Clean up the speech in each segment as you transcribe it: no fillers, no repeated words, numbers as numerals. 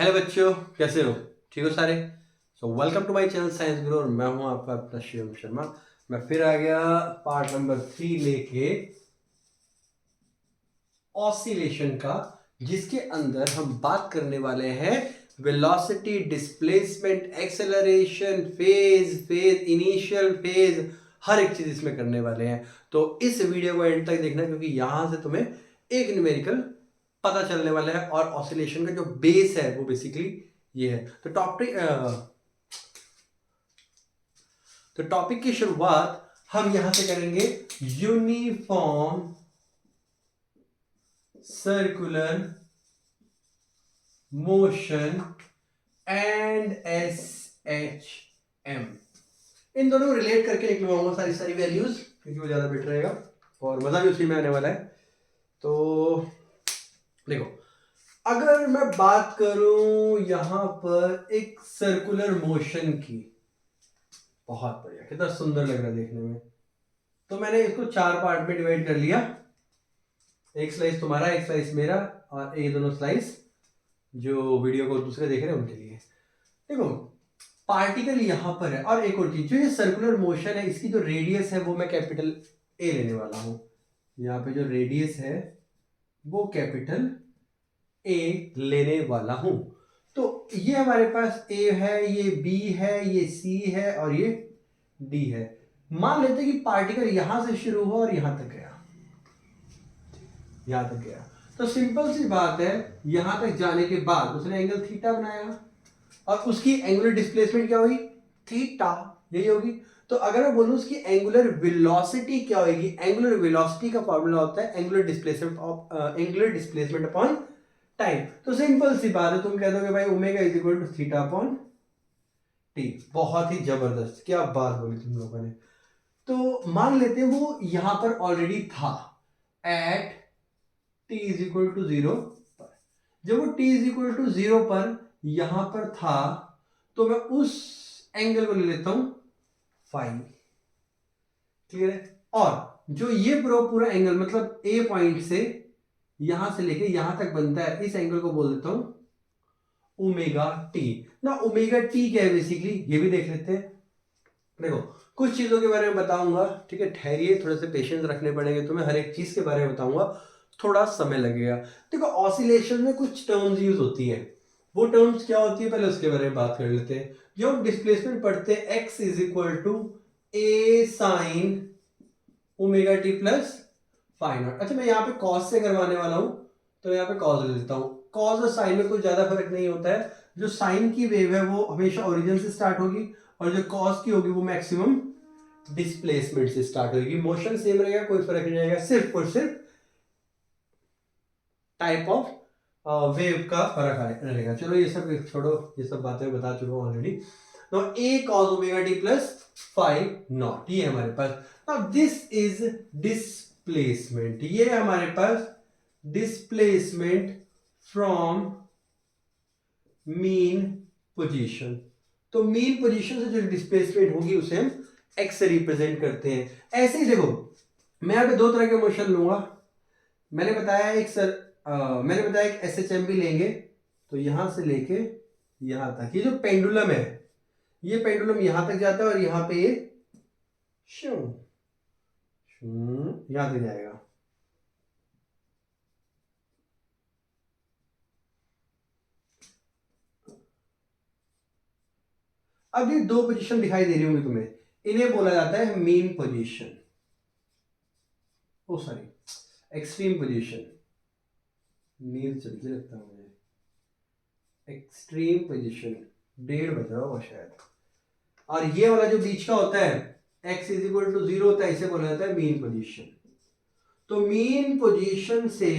Hello बच्चों, कैसे हो? ठीक हो सारे? So welcome to my channel science Guru और मैं हूं आपका अपना शिवम शर्मा। मैं फिर आ गया पार्ट नंबर 3 लेके ऑसिलेशन का, जिसके अंदर हम बात करने वाले हैं velocity, displacement, acceleration, phase initial phase, हर एक चीज इसमें करने वाले हैं। तो इस वीडियो को एंड तक देखना, क्योंकि यहां से तुम्हें एक न्यूमेरिकल पता चलने वाला है और ऑसिलेशन का जो बेस है वो बेसिकली ये है। तो टॉपिक की शुरुआत हम यहां से करेंगे uniform circular motion and SHM। इन दोनों को रिलेट करके निकलवाऊंगा सारी सारी वैल्यूज, क्योंकि वो ज्यादा बेटर रहेगा और मजा भी उसी में आने वाला है। तो देखो, अगर मैं बात करूं यहां पर एक सर्कुलर मोशन की, बहुत बढ़िया, कितना सुंदर लग रहा है देखने में। तो मैंने इसको 4 पार्ट में डिवाइड कर लिया, एक स्लाइस तुम्हारा, एक स्लाइस मेरा और ये दोनों स्लाइस जो वीडियो को दूसरे देख रहे हैं उनके लिए। देखो, पार्टिकल यहां पर है और एक और चीज, जो ये सर्कुलर मोशन है इसकी जो रेडियस है वो मैं कैपिटल ए लेने वाला हूं। यहाँ पे जो रेडियस है वो कैपिटल ए लेने वाला हूं। तो ये हमारे पास ए है, ये बी है, ये सी है और ये डी है। मान लेते हैं कि पार्टिकल यहां से शुरू हुआ और यहां तक गया, यहां तक गया। तो सिंपल सी बात है, यहां तक जाने के बाद उसने एंगल थीटा बनाया और उसकी एंगुलर डिस्प्लेसमेंट क्या हुई? थीटा, यही होगी। तो अगर मैं बोलूं उसकी एंगुलर वेलोसिटी क्या होगी? एंगुलर वेलोसिटी का फॉर्मूला होता है एंगुलर डिस्प्लेसमेंट अपॉन टाइम। तो सिंपल सी बात है, तुम कह दोगे भाई omega is equal to theta upon T. बहुत ही जबरदस्त, क्या बात बोली तुम लोगों ने। तो मान लेते हैं वो यहां पर ऑलरेडी था at T is equal to 0 पर। जब वो टी इज इक्वल टू 0 पर यहां पर था, तो मैं उस एंगल को ले लेता हूं फाई। क्लियर है? और जो ये पूरा एंगल, मतलब ए पॉइंट से यहां से लेके यहां तक बनता है, इस एंगल को बोल देता हूं ओमेगा टी। ना ओमेगा टी क्या है बेसिकली, ये भी देख लेते हैं। देखो, कुछ चीजों के बारे में बताऊंगा, ठीक है? ठहरिए, थोड़े से पेशेंस रखने पड़ेंगे तुम्हें, हर एक चीज के बारे में बताऊंगा, थोड़ा समय लगेगा। देखो, ऑसिलेशन में कुछ टर्म्स यूज होती है, वो टर्म्स क्या होती है पहले उसके बारे में बात कर लेते हैं। जो हम डिस्प्लेसमेंट पढ़ते हैं, X is equal to A sine omega T plus phi not. अच्छा, मैं यहाँ पे कॉस से करवाने वाला हूं, तो यहाँ पे कॉस ले लेता हूं। कॉस और साइन में कोई ज्यादा फर्क नहीं होता है। जो साइन की वेव है वो हमेशा ओरिजिन से स्टार्ट होगी और जो कॉस की होगी वो मैक्सिमम डिस्प्लेसमेंट से स्टार्ट होगी। मोशन सेम रहेगा, कोई फर्क नहीं आएगा, सिर्फ और सिर्फ टाइप ऑफ वेव का फर्क रहेगा। चलो ये सब छोड़ो, ये सब बातें बता चुका हूं ऑलरेडी। तो a cos omega T plus five not, ये हमारे पास। नाउ दिस इज डिस्प्लेसमेंट, ये हमारे पास डिस्प्लेसमेंट फ्रॉम मीन पोजीशन। तो मीन पोजीशन से जो डिस्प्लेसमेंट होगी उसे हम एक्स से रिप्रेजेंट करते हैं। ऐसे ही देखो, मैं यहाँ पे दो तरह के मोशन लूंगा। मैंने बताया एक SHM भी लेंगे, तो यहां से लेके यहां तक, ये जो पेंडुलम है, ये पेंडुलम यहां तक जाता है और यहां पे ये शू यहां तक जाएगा। अब ये दो पोजीशन दिखाई दे रही होंगी तुम्हें, इन्हें बोला जाता है मीन पोजीशन, ओ सॉरी एक्सट्रीम पोजीशन। नींद चलती लगता है मुझे। एक्सट्रीम पोजीशन 1:30 बज रहा होगा शायद। और ये वाला जो बीच का होता है, x इज इक्वल टू 0 होता है, इसे बोला जाता है मीन पोजीशन। तो मीन पोजीशन से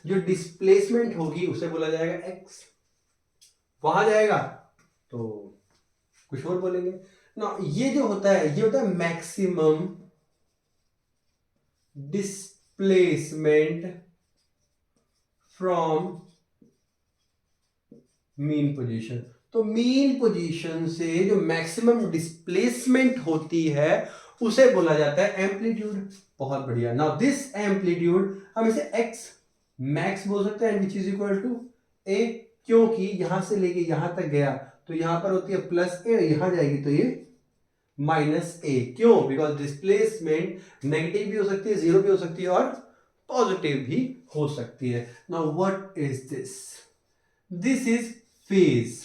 जो डिस्प्लेसमेंट होगी उसे बोला जाएगा x। वहां जाएगा तो कुछ और बोलेंगे ना। ये जो होता है, ये होता है maximum displacement from mean position. तो मीन पोजीशन से जो मैक्सिमम डिस्प्लेसमेंट होती है उसे बोला जाता है एम्पलीट्यूड। बहुत बढ़िया। नाउ दिस एम्पलीट्यूड हम इसे एक्स मैक्स बोल सकते हैं, विच इज इक्वल टू ए क्योंकि यहां से लेके यहां तक गया तो यहां पर होती है प्लस ए, यहां जाएगी तो ये माइनस ए। क्यों? बिकॉज डिस्प्लेसमेंट नेगेटिव भी हो सकती है, जीरो भी हो सकती है और पॉजिटिव भी हो सकती है। Now what is this? This is phase.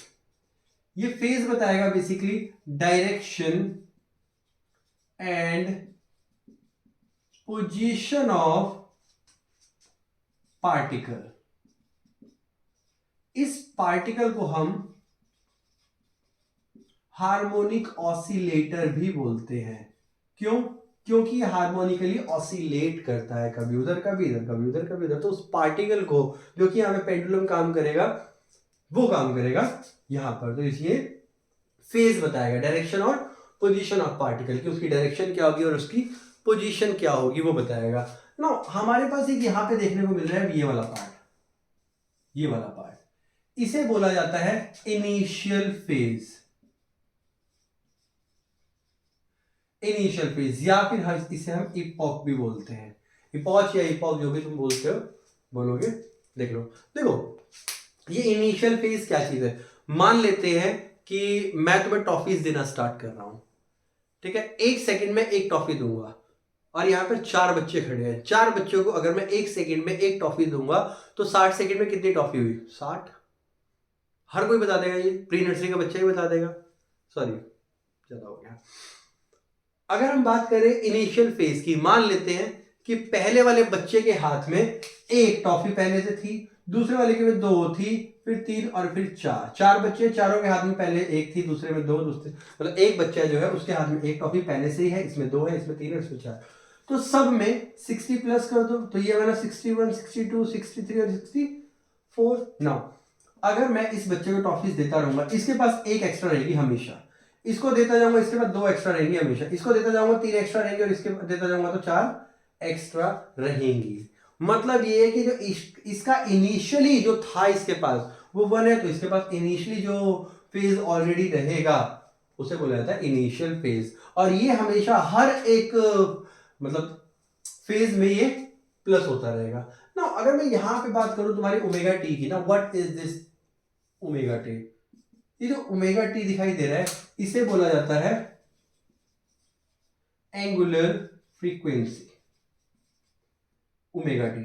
ये फेज बताएगा basically direction and position of particle. इस पार्टिकल को हम हार्मोनिक ऑसिलेटर भी बोलते हैं। क्यों? क्योंकि ये हार्मोनिकली ऑसिलेट करता है, कभी उधर कभी इधर, कभी उधर कभी इधर। तो उस पार्टिकल को जो कि यहां पे पेंडुलम काम करेगा वो काम करेगा यहां पर। तो इसलिए फेज बताएगा डायरेक्शन और पोजीशन ऑफ पार्टिकल की, उसकी डायरेक्शन क्या होगी और उसकी पोजीशन क्या होगी वो बताएगा। ना हमारे पास एक यहां पे देखने को मिल रहा है ये वाला पार्ट, ये वाला पार्ट, इसे बोला जाता है इनिशियल फेज। इनिशियल फेज या फिर इसे हम इपॉक भी बोलते हैं। इपॉच या इपॉक जो भी तुम बोलते हो बोलोगे। देख लो, देखो ये इनिशियल फेज क्या चीज है। मान लेते हैं कि मैं तुम्हें टॉफीज देना स्टार्ट कर रहा हूं, ठीक है। 1 सेकंड में एक टॉफी दूंगा और यहां पर 4 बच्चे खड़े हैं। 4 बच्चों को अगर मैं 1 सेकंड में एक टॉफी दूंगा तो 60 सेकंड में कितनी टॉफी हुई? 60। हर कोई बता देगा, ये प्री नर्सरी का बच्चा ही बता देगा। सॉरी ज्यादा हो गया। अगर हम बात करें इनिशियल फेज की, मान लेते हैं कि पहले वाले बच्चे के हाथ में एक टॉफी पहले से थी, दूसरे वाले के में 2 थी, फिर 3 और फिर 4। 4 बच्चे, चारों के हाथ में पहले एक थी, दूसरे में 2, दूसरे मतलब एक बच्चा जो है उसके हाथ में एक टॉफी पहले से ही है, इसमें 2 है, इसमें 3 है, इसमें 4। तो सब में 60 प्लस कर दो तो ये वाला 61, 62, 63 और 64। नाउ अगर मैं इस बच्चे को टॉफीज देता रहूंगा, इसके पास एक एक्स्ट्रा रहेगी हमेशा, इसको देता जाऊंगा, इसके बाद 2 एक्स्ट्रा रहेंगी हमेशा, इसको देता जाऊंगा 3 एक्स्ट्रा रहेंगी और इसके देता जाऊंगा तो 4 एक्स्ट्रा रहेंगी। मतलब ये है कि जो इसका इनिशियली जो था इसके पास वो 1 है, तो इसके पास इनिशियली जो फेज ऑलरेडी रहेगा उसे बोला जाता है इनिशियल फेज। और ये हमेशा हर एक मतलब फेज में ये प्लस होता रहेगा ना। अगर मैं यहां पे बात करूं तुम्हारी ओमेगा टी की ना, what is this omega T? ये जो ओमेगा टी दिखाई दे रहा है इसे बोला जाता है angular frequency, omega T.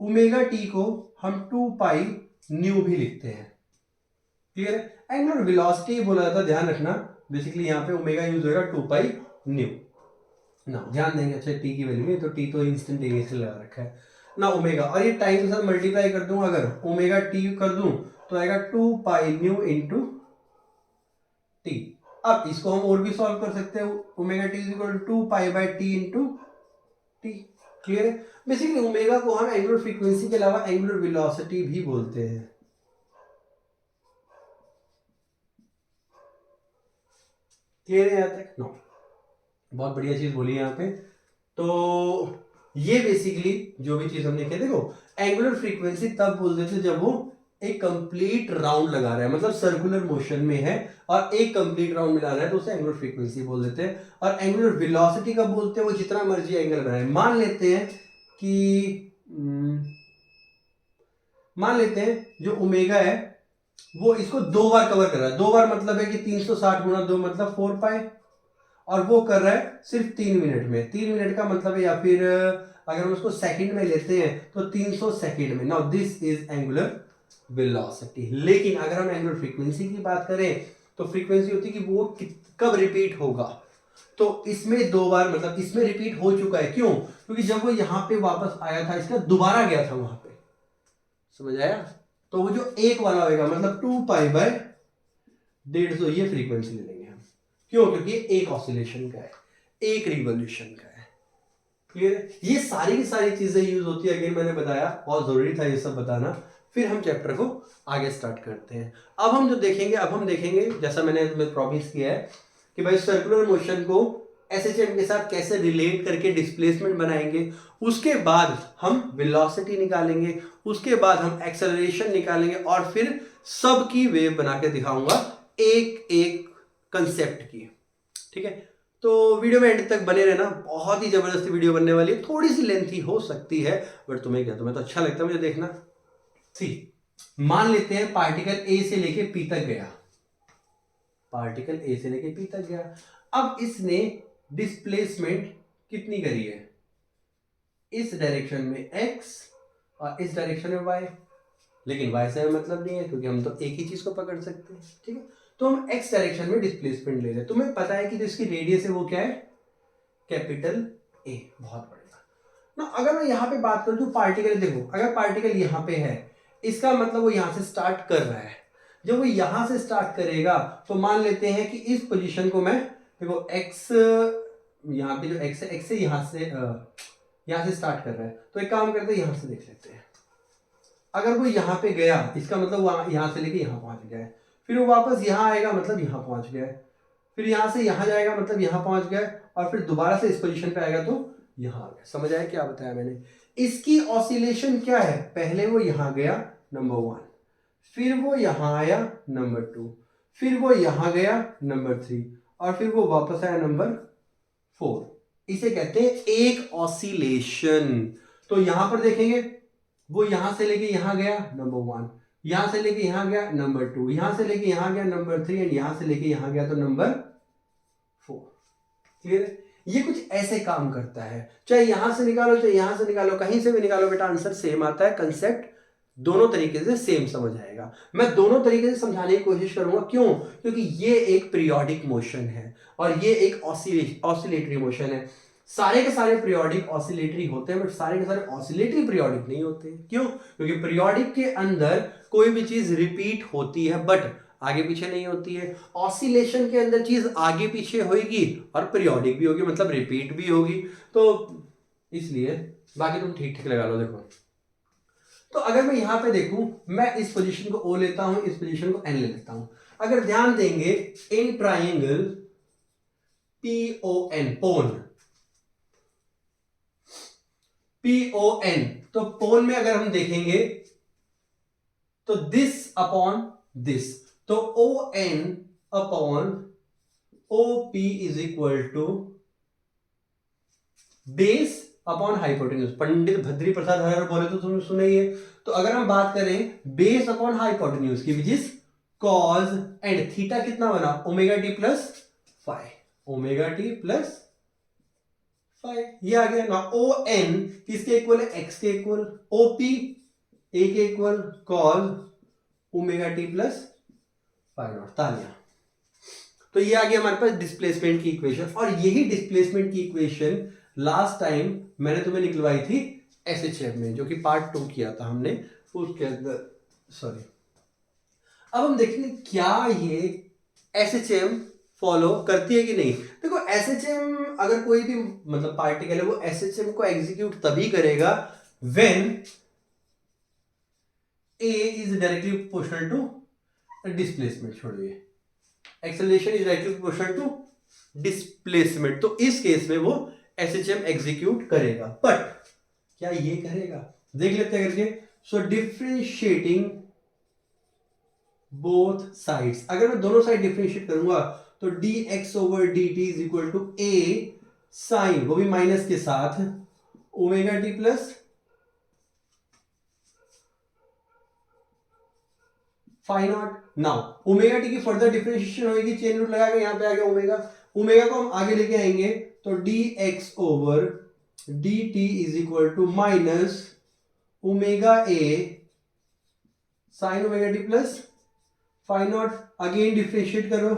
Omega T को हम 2 पाई न्यू भी लिखते हैं, क्लियर है। एंगुलर वेलोसिटी बोला जाता है, ध्यान रखना बेसिकली यहां पे ओमेगा यूज होगा 2 पाई न्यू ना, ध्यान देंगे। अच्छा टी की वैल्यू में तो टी तो इंस्टेंटेनियसली लगा रखा है ना ओमेगा, और ये टाइम के साथ मल्टीप्लाई कर दूं, अगर ओमेगा टी कर दूं तो आएगा 2 पाई न्यू इंटू टी। अब इसको हम और भी सॉल्व कर सकते हैं, omega T is equal to 2 pi by T into T, clear है। बेसिकली ओमेगा को हम एंगुलर फ्रीक्वेंसी के अलावा एंगुलर वेलोसिटी भी बोलते हैं, क्लियर है यहां तक? नो, बहुत बढ़िया चीज बोली यहां पे। तो ये बेसिकली जो भी चीज हमने की, देखो एंगुलर फ्रीक्वेंसी तब बोलते थे जब वो एक कंप्लीट राउंड लगा रहा है, मतलब सर्कुलर मोशन में है और एक कंप्लीट राउंड मिला रहा है तो उसे एंगुलर फ्रीक्वेंसी बोल देते हैं। और एंगुलर वेलोसिटी कब बोलते हैं? वो जितना मर्जी एंगल बनाए। मान लेते हैं कि मान लेते हैं जो ओमेगा है वो इसको 2 बार कवर कर रहा है। 2 बार मतलब है कि 360 गुणा 2 मतलब 4 पाई, और वो कर रहा है सिर्फ 3 मिनट में। 3 मिनट का मतलब है, या फिर अगर हम उसको सेकंड में लेते हैं तो 300 सेकंड में। Now this is angular velocity. लेकिन अगर हम एंगुलर फ्रीक्वेंसी की बात करें तो फ्रीक्वेंसी होती है कि वो कब रिपीट होगा। तो इसमें 2 बार मतलब इसमें रिपीट हो चुका है। क्यों? क्योंकि जब वो यहां पे वापस आया था इसका दोबारा गया था वहां पे, समझ आया? तो वो जो एक वाला होगा मतलब 2 पाई बाय 150 ये फ्रीक्वेंसी ले लेंगे हम। क्यों? क्योंकि एक ऑसिलेशन का है, एक रिवॉल्यूशन का है, क्लियर है। ये सारी की सारी चीजें यूज होती है। अगेन मैंने बताया बहुत जरूरी था ये सब बताना। फिर हम चैप्टर को आगे स्टार्ट करते हैं। अब हम जो देखेंगे, अब हम देखेंगे जैसा मैंने प्रॉमिस किया है कि भाई सर्कुलर मोशन को एसएचएम के साथ कैसे रिलेट करके डिस्प्लेसमेंट बनाएंगे, उसके बाद हम वेलोसिटी निकालेंगे, उसके बाद हम एक्सेलरेशन निकालेंगे और फिर सबकी वेव बना के दिखाऊंगा एक एक कंसेप्ट की, ठीक है। तो वीडियो में एंड तक बने रहना, बहुत ही जबरदस्त वीडियो बनने वाली है। थोड़ी सी लेंथी हो सकती है बट तुम्हें क्या, तुम्हें तो अच्छा लगता है मुझे देखना। सी मान लेते हैं पार्टिकल ए से लेके पी तक गया, पार्टिकल ए से लेके पी तक गया। अब इसने डिस्प्लेसमेंट कितनी करी है, इस डायरेक्शन में x और इस डायरेक्शन में y, लेकिन y से मतलब नहीं है क्योंकि हम तो एक ही चीज को पकड़ सकते हैं, ठीक है। तो हम x डायरेक्शन में डिस्प्लेसमेंट ले रहे हैं। तुम्हें पता है कि जो इसकी रेडियस है वो क्या है, कैपिटल A, बहुत बढ़िया ना। अगर मैं यहाँ पे बात करूँ तो पार्टिकल, देखो अगर पार्टिकल यहाँ पे है इसका मतलब वो यहाँ से स्टार्ट कर रहा है। जब वो यहाँ से स्टार्ट करेगा तो मान लेते हैं कि इस पोजीशन को मैं, देखो x, यहाँ पे जो x है x से यहाँ से स्टार्ट कर रहा है। तो एक काम करते हैं, यहाँ से देख लेते हैं। अगर वो यहाँ पे गया इसका मतलब वो यहाँ से लेके यहाँ पहुंच गया है, फिर वो वापस यहाँ आएगा मतलब यहाँ पहुंच गया है, फिर यहाँ से यहाँ जाएगा मतलब यहाँ पहुंच गया है, और फिर दोबारा से इस पोजीशन पे आएगा तो यहाँ आ गया। समझ आया क्या बताया मैंने? इसकी ऑसिलेशन क्या है, पहले वो यहाँ गया नंबर 1, फिर वो यहाँ आया नंबर 2, फिर वो यहाँ गया नंबर 3, और फिर वो वापस आया नंबर 4। इसे कहते हैं एक ऑसिलेशन। तो यहां पर देखेंगे वो यहां से लेके यहां गया नंबर 1, यहां से लेके यहां गया नंबर 2, यहां से लेके यहां गया नंबर 3, एंड यहां से लेके यहां गया तो नंबर 4। क्लियर है? ये कुछ ऐसे काम करता है, चाहे यहां से निकालो चाहे यहां से निकालो, कहीं से भी निकालो बेटा आंसर सेम आता है। कंसेप्ट दोनों तरीके से सेम समझ आएगा। मैं दोनों तरीके से समझाने की कोशिश करूंगा, क्यों? क्योंकि ये एक पीरियोडिक मोशन है और ये एक ऑसिलेटरी मोशन है। सारे के सारे पीरियोडिक ऑसिलेटरी होते हैं, बट सारे के सारे ऑसिलेटरी पीरियोडिक नहीं होते। क्यों? क्योंकि पीरियोडिक के अंदर कोई भी चीज रिपीट होती है बट आगे पीछे नहीं होती है। ऑसिलेशन के अंदर चीज आगे पीछे होगी और पीरियोडिक भी होगी, मतलब रिपीट भी होगी। तो इसलिए बाकी तुम ठीक ठीक लगा लो। देखो तो अगर मैं यहां पे देखूं, मैं इस पोजीशन को O लेता हूं, इस पोजीशन को N ले लेता हूं। अगर ध्यान देंगे इन ट्राइंगल PON, PON, तो पोन में अगर हम देखेंगे तो दिस अपॉन दिस, तो ON upon OP is equal to base upon hypotenuse. Pandit Bhadri Prasad हर बोले तो तुमने सुना ही है। तो अगर हम बात करें बेस अपॉन हाइपोटेन्यूज की, which is cause, and theta कितना बना, omega T plus 5, omega T plus 5, ये आ गया ना। ओ एन किसके इक्वल है, एक्स के इक्वल, ओपी ए के equal, cause omega T plus 5 तालियां। तो ये आ गया हमारे पास डिस्प्लेसमेंट की इक्वेशन। और यही डिस्प्लेसमेंट की इक्वेशन लास्ट टाइम मैंने तुम्हें निकलवाई थी एसएचएम में, जो कि पार्ट 2 किया था हमने उसके अंदर, सॉरी। अब हम देखेंगे क्या ये एसएचएम फॉलो करती है कि नहीं। देखो एसएचएम अगर कोई भी मतलब पार्टिकल है, वो एसएचएम को एग्जीक्यूट तभी करेगा when a is directly proportional to displacement. छोड़िए, acceleration is directly proportional to displacement. तो इस केस में वो एसएचएम एग्जीक्यूट करेगा, बट क्या ये करेगा, देख लेते हैं करके। सो डिफरेंशिएटिंग बोथ साइड्स, अगर मैं दोनों साइड डिफरेंशिएट करूंगा तो dx over dt is equal to a sine, वो भी माइनस के साथ, omega T plus 5 not. Now omega T की फर्दर डिफरेंशिएशन होगी, चेन रूल लगा के यहां पे आ गया ओमेगा, ओमेगा को हम आगे लेके आएंगे तो dx over dt is equal to minus omega a sine omega T plus 5 not. Again differentiate करो,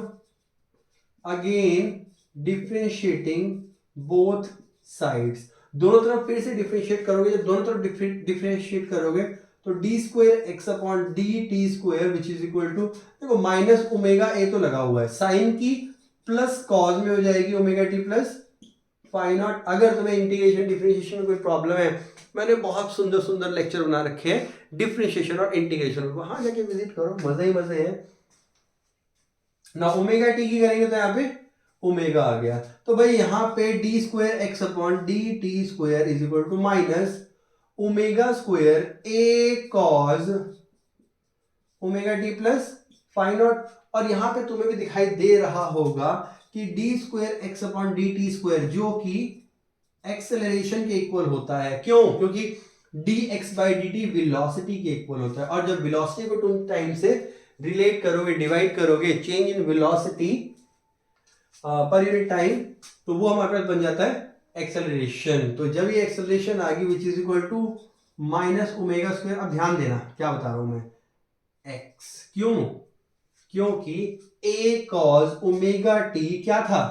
अगेन डिफरेंशिएटिंग बोथ साइड्स, दोनों तरफ फिर से डिफरेंशिएट करोगे। जब दोनों तरफ डिफरेंशिएट करोगे तो D square x upon D T square which is equal to, देखो माइनस ओमेगा ए तो लगा हुआ है, साइन की प्लस कॉज में हो जाएगी ओमेगा टी प्लस 5 नॉट। अगर तुम्हें इंटीग्रेशन डिफरेंशिएशन में कोई प्रॉब्लम है, मैंने बहुत सुंदर सुंदर लेक्चर बना रखे हैं डिफरेंशिएशन और इंटीग्रेशन, वहां जाके विजिट करो, मजे ही मजे हैं ना। ओमेगा टी की करेंगे तो यहाँ पे ओमेगा आ गया, तो भाई यहाँ पे D square x upon D T square is equal to minus omega square A cos omega T plus 5 not. और यहां पे तुम्हें भी दिखाई दे रहा होगा कि D square x upon D T square, जो कि एक्सेलरेशन के इक्वल होता है। क्यों? क्योंकि dx/dt वेलोसिटी के इक्वल होता है, और जब वेलोसिटी को तुम टाइम से रिलेट करोगे, डिवाइड करोगे, change in velocity per unit time, तो वो हमारे पास बन जाता है एक्सेलरेशन। तो जब ये एक्सेलरेशन आ गई which is equal to minus omega square, अब ध्यान देना क्या बता रहा हूं मैं, एक्स, क्यों, क्योंकि a cos ओमेगा टी क्या था,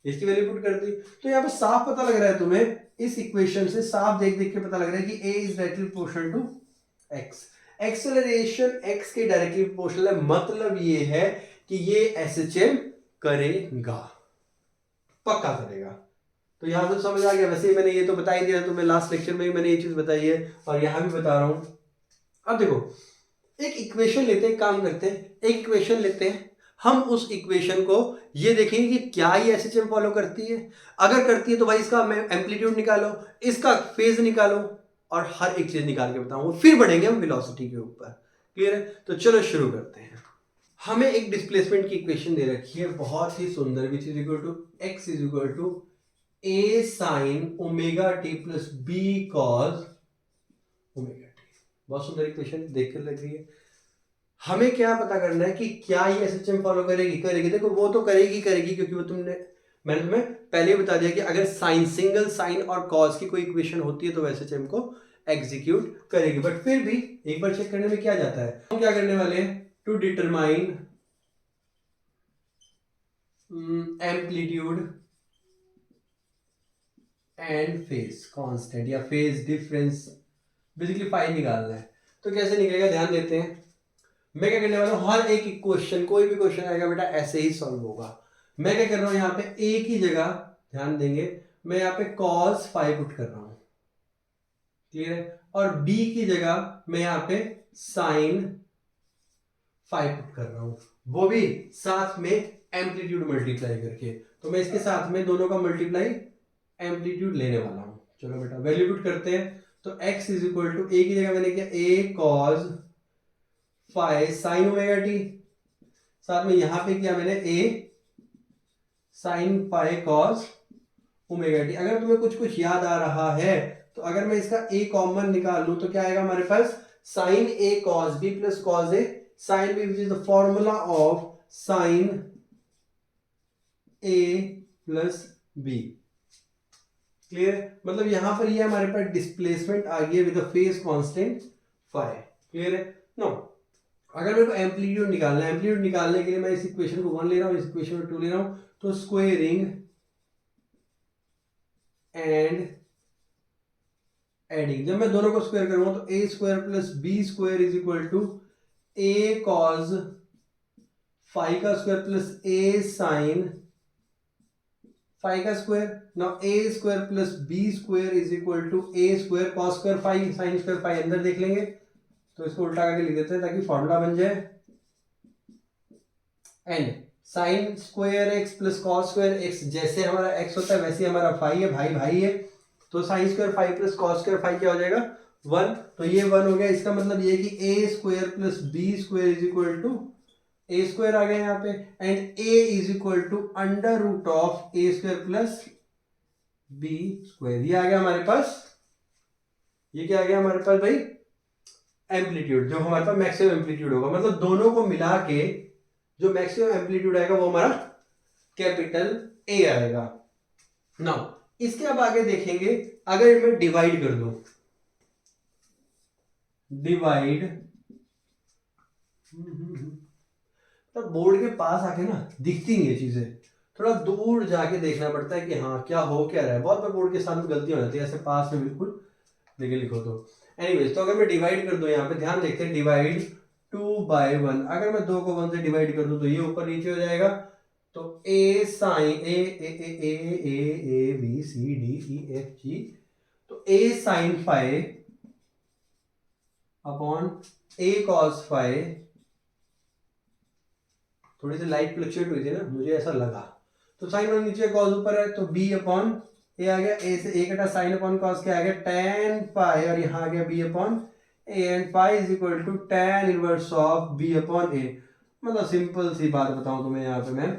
इसकी वैल्यू पुट कर दी। तो यहाँ पे साफ पता लग रहा है तुम्हें, इस इक्वेशन से साफ देख देख के पता लग रहा है कि a is directly proportional to x। Acceleration x के डायरेक्टली प्रोपोर्शनल है, मतलब ये है कि ये SHM करेगा, पक्का करेगा। तो यहां से समझ आ गया। वैसे ही मैंने ये तो बता ही दिया तुम्हें, लास्ट लेक्चर में ही मैंने ये चीज बताई है और यहां भी बता रहा हूं। अब देखो, एक इक्वेशन लेते हैं, काम करते हैं, एक इक्वेशन लेते हैं, हम उस इक्वेशन को ये देखेंगे कि क्या ये SHM फॉलो करती है। अगर करती है तो भाई इसका एम्पलीट्यूड निकालो, इसका फेज निकालो, और हर एक चीज निकाल के बताऊंगा, फिर बढ़ेंगे हम वेलोसिटी के ऊपर। क्लियर है? तो चलो शुरू करते हैं। हमें एक डिस्प्लेसमेंट की इक्वेशन दे रखी है, बहुत ही सुंदर, which is equal to x is equal to a sine omega T plus b cos omega T. बहुत सुंदर इक्वेशन देख कर लग रही है। हमें क्या पता करना है कि क्या ये SHM फॉलो करेगी, करेगी। देखो वो तो करेगी क्योंकि वो मैंने तुम्हें पहले ही बता दिया कि अगर साइन, सिंगल साइन और कॉस की कोई इक्वेशन होती है तो SHM को एग्जीक्यूट करेगी। बट फिर भी एक बार चेक करने में क्या जाता है, हम क्या करने वाले हैं, to determine amplitude and phase constant या फेज डिफरेंस, बेसिकली फाई निकालना है। तो कैसे निकलेगा, ध्यान देते हैं। मैं क्या करने वाला हूं, हर एक क्वेश्चन, कोई भी क्वेश्चन आएगा बेटा ऐसे ही सॉल्व होगा। मैं क्या कर रहा हूं, यहाँ पे a की जगह, ध्यान देंगे, मैं यहाँ पे cos फाई पुट कर रहा हूं, क्लियर है, और b की जगह मैं यहाँ पे sin फाई पुट कर रहा हूं, वो भी साथ में एम्पलीट्यूड मल्टीप्लाई करके। तो मैं इसके साथ में दोनों का मल्टीप्लाई एम्पलीट्यूड लेने वाला हूं। चलो बेटा वैल्यू पुट करते हैं। तो x is equal to, a की जगह मैंने किया a cos phi sine omega T, साथ में यहां पे किया मैंने a sine phi cos omega T. अगर तुम्हें कुछ कुछ याद आ रहा है तो अगर मैं इसका a कॉमन निकाल लूं तो क्या आएगा हमारे पास, sine a cos b plus cos a sine b, which is the formula of sine a plus b। Clear? मतलब यहां पर ये हमारे पास डिस्प्लेसमेंट आ गई with the phase constant phi. Clear है? नो, अगर मेरे को एम्पलीट्यूड निकालना है, एम्पलीट्यूड निकालने के लिए मैं इस इक्वेशन को 1 ले रहा हूं, इस इक्वेशन को 2 ले रहा हूं, तो स्क्वायरिंग एंड एडिंग, जब मैं दोनों को स्क्वायर करूंगा तो a square plus b square is equal to a cos phi का square plus a sine phi का square. Now a square plus b square is equal to a square cos square phi sine square phi, अंदर देख लेंगे तो इसको उल्टा करके लिख देते हैं ताकि फॉर्मूला बन जाए। And sine square x plus cos square x, जैसे हमारा x होता है वैसे हमारा फाई है, भाई भाई है, तो sine square phi plus cos square phi क्या हो जाएगा, 1। तो ये 1 हो गया। इसका मतलब ये कि a square plus b square is equal to a square आ गया यहाँ पे, and a is equal to under root of a square plus b square. ये आ गया हमारे पास, ये क्या आ गया हमारे पास भाई, एम्पलीट्यूड, जो हमारे पास मैक्सिमम एम्पलीट्यूड होगा। मतलब दोनों को मिला के जो मैक्सिमम एम्पलीट्यूड आएगा वो हमारा कैपिटल A आएगा। नाउ इसके अब आगे देखेंगे, अगर मैं डिवाइड कर दूं, डिवाइड, तब बोर्ड के पास आके ना दिखती नहीं ये चीजें, थोड़ा दूर जाके देखना पड़ता है कि हाँ क्या हो क्या रहा है। बहुत बार बोर्ड के साथ गलती हो जाती है, ऐसे पास में बिल्कुल लेके लिखो तो। एनीवेज, तो अगर मैं डिवाइड कर दूं, यहाँ पे ध्यान देखते हैं, डिवाइड 2/1, अगर मैं 2 को 1 से डिवाइड कर दूं तो ये ऊपर नीचे हो जाएगा। तो a sine a b c d e f g, तो a sine phi upon a cos phi, थोड़ी सी लाइट फ्लक्चुएट हुई थी ना, मुझे ऐसा लगा। तो साइन और नीचे कॉस ऊपर है तो b अपॉन a आ गया, a से a कटा साइन अपॉन कॉस क्या आ गया, tan फाई, और यहाँ आ गया b upon a, and phi is equal to tan inverse of b upon a। मतलब सिंपल सी बात बताऊं तुम्हें, यहाँ पे मैं,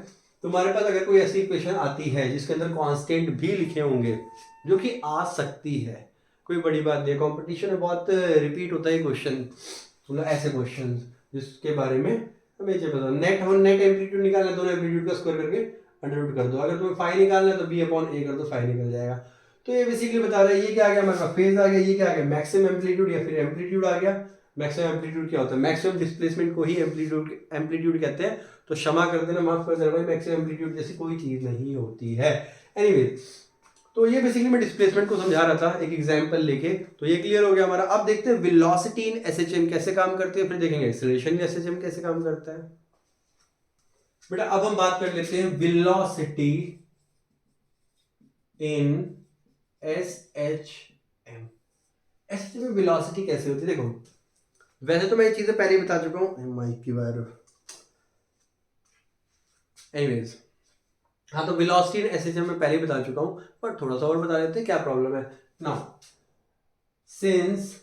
तुम्हारे पास अगर कोई ऐसी इक्वेशन आती है जिसके अंदर कांस्टेंट भी लिखे होंगे जो कि आ सकती है, कोई बड़ी बात नहीं है। कॉम्पिटिशन में बहुत रिपीट होता है क्वेश्चन, मतलब ऐसे क्वेश्चन जिसके बारे में हमें ये पता। नेट एम्पलीट्यूड निकालना, दोनों एम्पलीट्यूड का स्क्वायर करके अंडर रूट कर दो। अगर तुम्हें फाई निकालना है तो b अपॉन a कर दो, फाई निकल जाएगा। तो ये बेसिकली बता रहा है, ये क्या आ गया हमारे पास, फेज आ गया। ये क्या आ गया, मैक्सिमम एम्पलीट्यूड या फिर एम्पलीट्यूड आ गया। मैक्सिमम एम्पलीट्यूड क्या होता है, मैक्सिमम डिस्प्लेसमेंट को ही एम्पलीट्यूड कहते हैं। तो क्षमा कर देना, माफ कर देना भाई, मैक्सिमम एम्पलीट्यूड जैसी कोई चीज नहीं होती है। एनीवेज, तो ये बेसिकली मैं डिस्प्लेसमेंट को समझा रहा था एक एग्जांपल लेके। तो ये क्लियर हो गया हमारा। अब देखते हैं वेलोसिटी इन एसएचएम कैसे काम करती है, फिर देखेंगे एक्सीलरेशन इन एसएचएम कैसे काम करता है। बेटा अब हम बात कर लेते हैं वेलोसिटी इन एसएचएम। एसएचएम में वेलोसिटी कैसे होती है, देखो वैसे तो मैं ये चीजें पहले ही बता चुका हूं, माइक की बार। एनीवेज, हाँ तो वेलोसिटी इन एसएचएम में पहले ही बता चुका हूं, पर थोड़ा सा और बता देते हैं क्या प्रॉब्लम है। Now since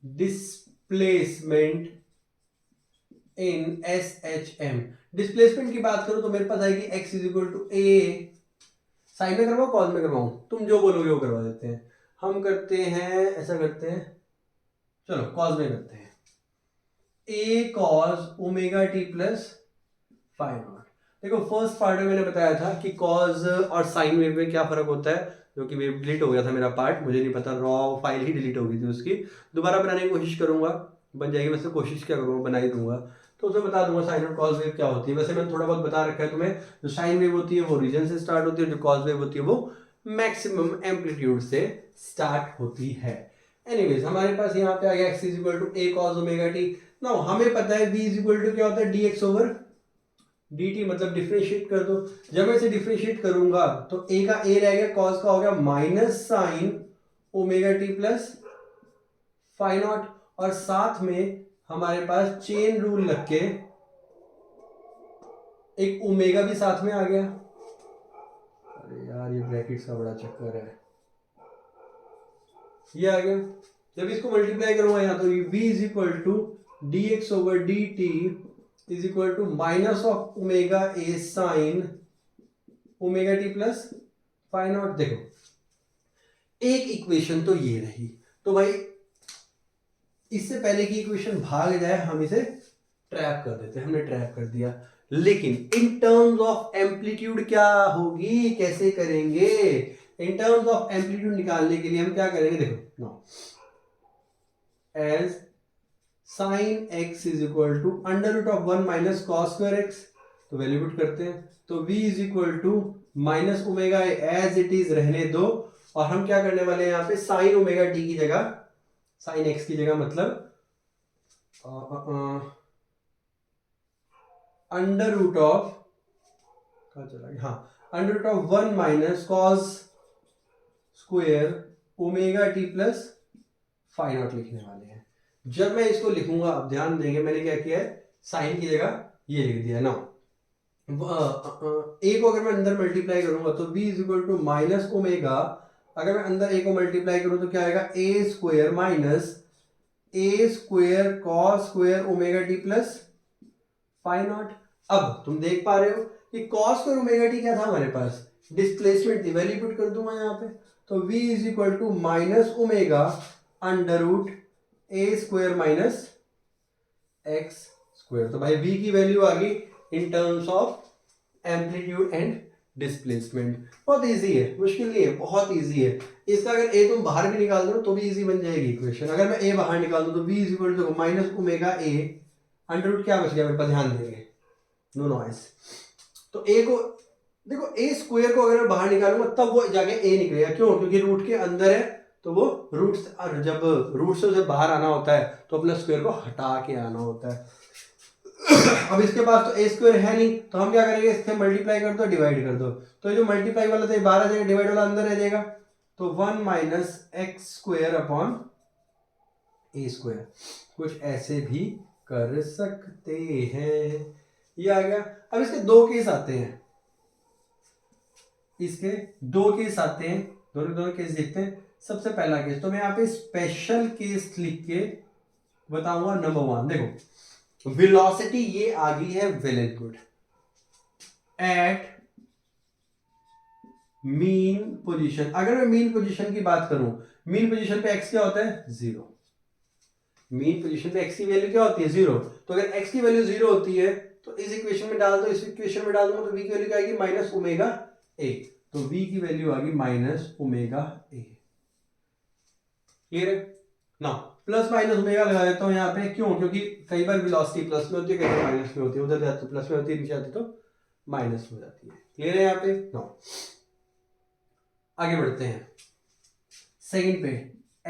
displacement in SHM, displacement की बात करूं तो मेरे पास आएगी x is equal to A, sine में करवाओ कॉस में करवाऊं, तुम जो बोलोगे वो करवा देते हैं। हम करते हैं ऐसा करते हैं, चलो कॉस में करते हैं, a cos omega T plus phi naught. देखो फर्स्ट पार्ट में मैंने बताया था कि कॉस और साइन वेव में क्या फर्क होता है, जो कि वेव डिलीट हो गया था मेरा पार्ट, मुझे नहीं पता, रॉ फाइल ही डिलीट हो गई थी उसकी। दोबारा बनाने की कोशिश करूंगा, बन जाएगी। वैसे कोशिश क्या करूंगा, बना ही दूंगा। तो उसमें बता दूंगा साइन और कॉस वेव क्या होती है। वैसे मैंने थोड़ा बहुत बता रखा है तुम्हें, जो साइन वेव होती है वो रीजन से स्टार्ट होती है, जो कॉस वेव होती है वो मैक्सिमम एम्पलीट्यूड से स्टार्ट होती है। एनीवेज, हमारे पास यहाँ पे आ गया x is equal to a cos omega t। Now हमें पता है b इज इक्वल टू क्या होता है, dx ओवर dt, मतलब डिफरेंशिएट कर दो। जब मैं इसे डिफरेंशिएट करूंगा तो a का a रह गया, cos का हो गया minus sine omega t plus phi naught, और साथ में हमारे पास चेन रूल लग के एक ओमेगा भी साथ में आ गया। अरे यार ये ब्रैकेट्स का बड़ा चक्कर है, ये आ गया। जब इसको मल्टीप्लाई करूंगा यहाँ तो v is equal to d x over d t is equal to minus of omega A sine omega T plus phi naught. देखो एक इक्वेशन तो ये रही, तो भाई इससे पहले की इक्वेशन भाग जाए हम इसे ट्रैप कर देते हैं, हमने ट्रैप कर दिया। लेकिन इन टर्म्स ऑफ एम्पलीट्यूड क्या होगी, कैसे करेंगे, इन टर्म्स ऑफ एम्पलीट्यूड निकालने के लिए हम क्या करेंगे, देखो now as sine x is equal to under root of 1 minus cos square x, तो वैल्यू पुट करते हैं। तो v is equal to minus omega as it is रहने दो, और हम क्या करने वाले हैं यहाँ पे, साइन ओमेगा t की जगह, साइन x की जगह मतलब अंडर रूट ऑफ, कहाँ चला गया, हाँ under root of 1 minus cos square omega T plus phi naught लिखने वाले हैं। जब मैं इसको लिखूंगा, अब ध्यान देंगे मैंने क्या किया है, साइन की जगह ये लिख दिया ना। ए को अगर मैं अंदर मल्टीप्लाई करूंगा तो b is equal to minus omega, अगर मैं अंदर a को मल्टीप्लाई करूं तो क्या आएगा, a square minus a square cos square omega T plus phi naught. अब तुम देख पा रहे हो कि कॉस स्क्वायर ओमेगा टी क्या था हमारे पास, डिस्प्लेसमेंट थी, वैल्यू पुट कर दूंगा यहाँ पे। तो v is equal to minus omega under root a square minus x square. तो भाई v की वैल्यू आ गई in terms of amplitude and displacement. बहुत इजी है, मुश्किल नहीं है, बहुत इजी है। इसका अगर a तुम बाहर भी निकाल दो तो भी इजी बन जाएगी इक्वेशन। अगर मैं a बाहर निकाल दूं तो v is equal to minus omega a under root, क्या बच गया मेरे पास, ध्यान देंगे, नो नॉइस। तो a को देखो, a स्क्वायर को अगर मैं बाहर निकालूंगा तब वो जाके a निकलेगा, क्यों, क्योंकि रूट के अंदर है, तो वो रूट, जब रूट से उसे बाहर आना होता है तो अपने स्क्वायर को हटा के आना होता है। अब इसके पास तो a स्क्वायर है नहीं, तो हम क्या करेंगे, इससे मल्टीप्लाई कर दो, डिवाइड कर दो। तो जो मल्टीप्लाई वाला था बाहर आ जाएगा, डिवाइड वाला अंदर रह जाएगा। तो 1 माइनस एक्स स्क्वायर अपॉन ए स्क्वायर, कुछ ऐसे भी कर सकते हैं। ये आ गया। अब इसके दो केस आते हैं, इसके दो केस आते हैं, दोनों केस देखते हैं। सबसे पहला केस तो मैं यहाँ पे स्पेशल केस लिख के बताऊंगा। नंबर 1 देखो, वेलोसिटी ये आ गई है well and good, at mean position. अगर मैं मीन पोजीशन की बात करूं, मीन पोजीशन पे x क्या होता है? 0। मीन पोजीशन पे x की वैल्यू क्या होती है? 0। तो अगर x की वैल्यू 0 होती है तो इस इक्वेशन में डाल दो, इस इक्वेशन में डाल दूंगा तो v की वैल्यू क्या आएगी? Minus omega A. तो v की वैल्यू आ गई माइनस ओमेगा ए। क्लियर है ना? प्लस माइनस ओमेगा लगा देता हूं यहाँ पे, क्यों? क्योंकि कई बार वेलोसिटी प्लस में होती है, कई बार माइनस में होती है, उधर जाती तो प्लस में होती है, नीचे आती तो माइनस में हो जाती है। क्लियर है यहाँ पे? नो, आगे बढ़ते हैं सेकंड पे।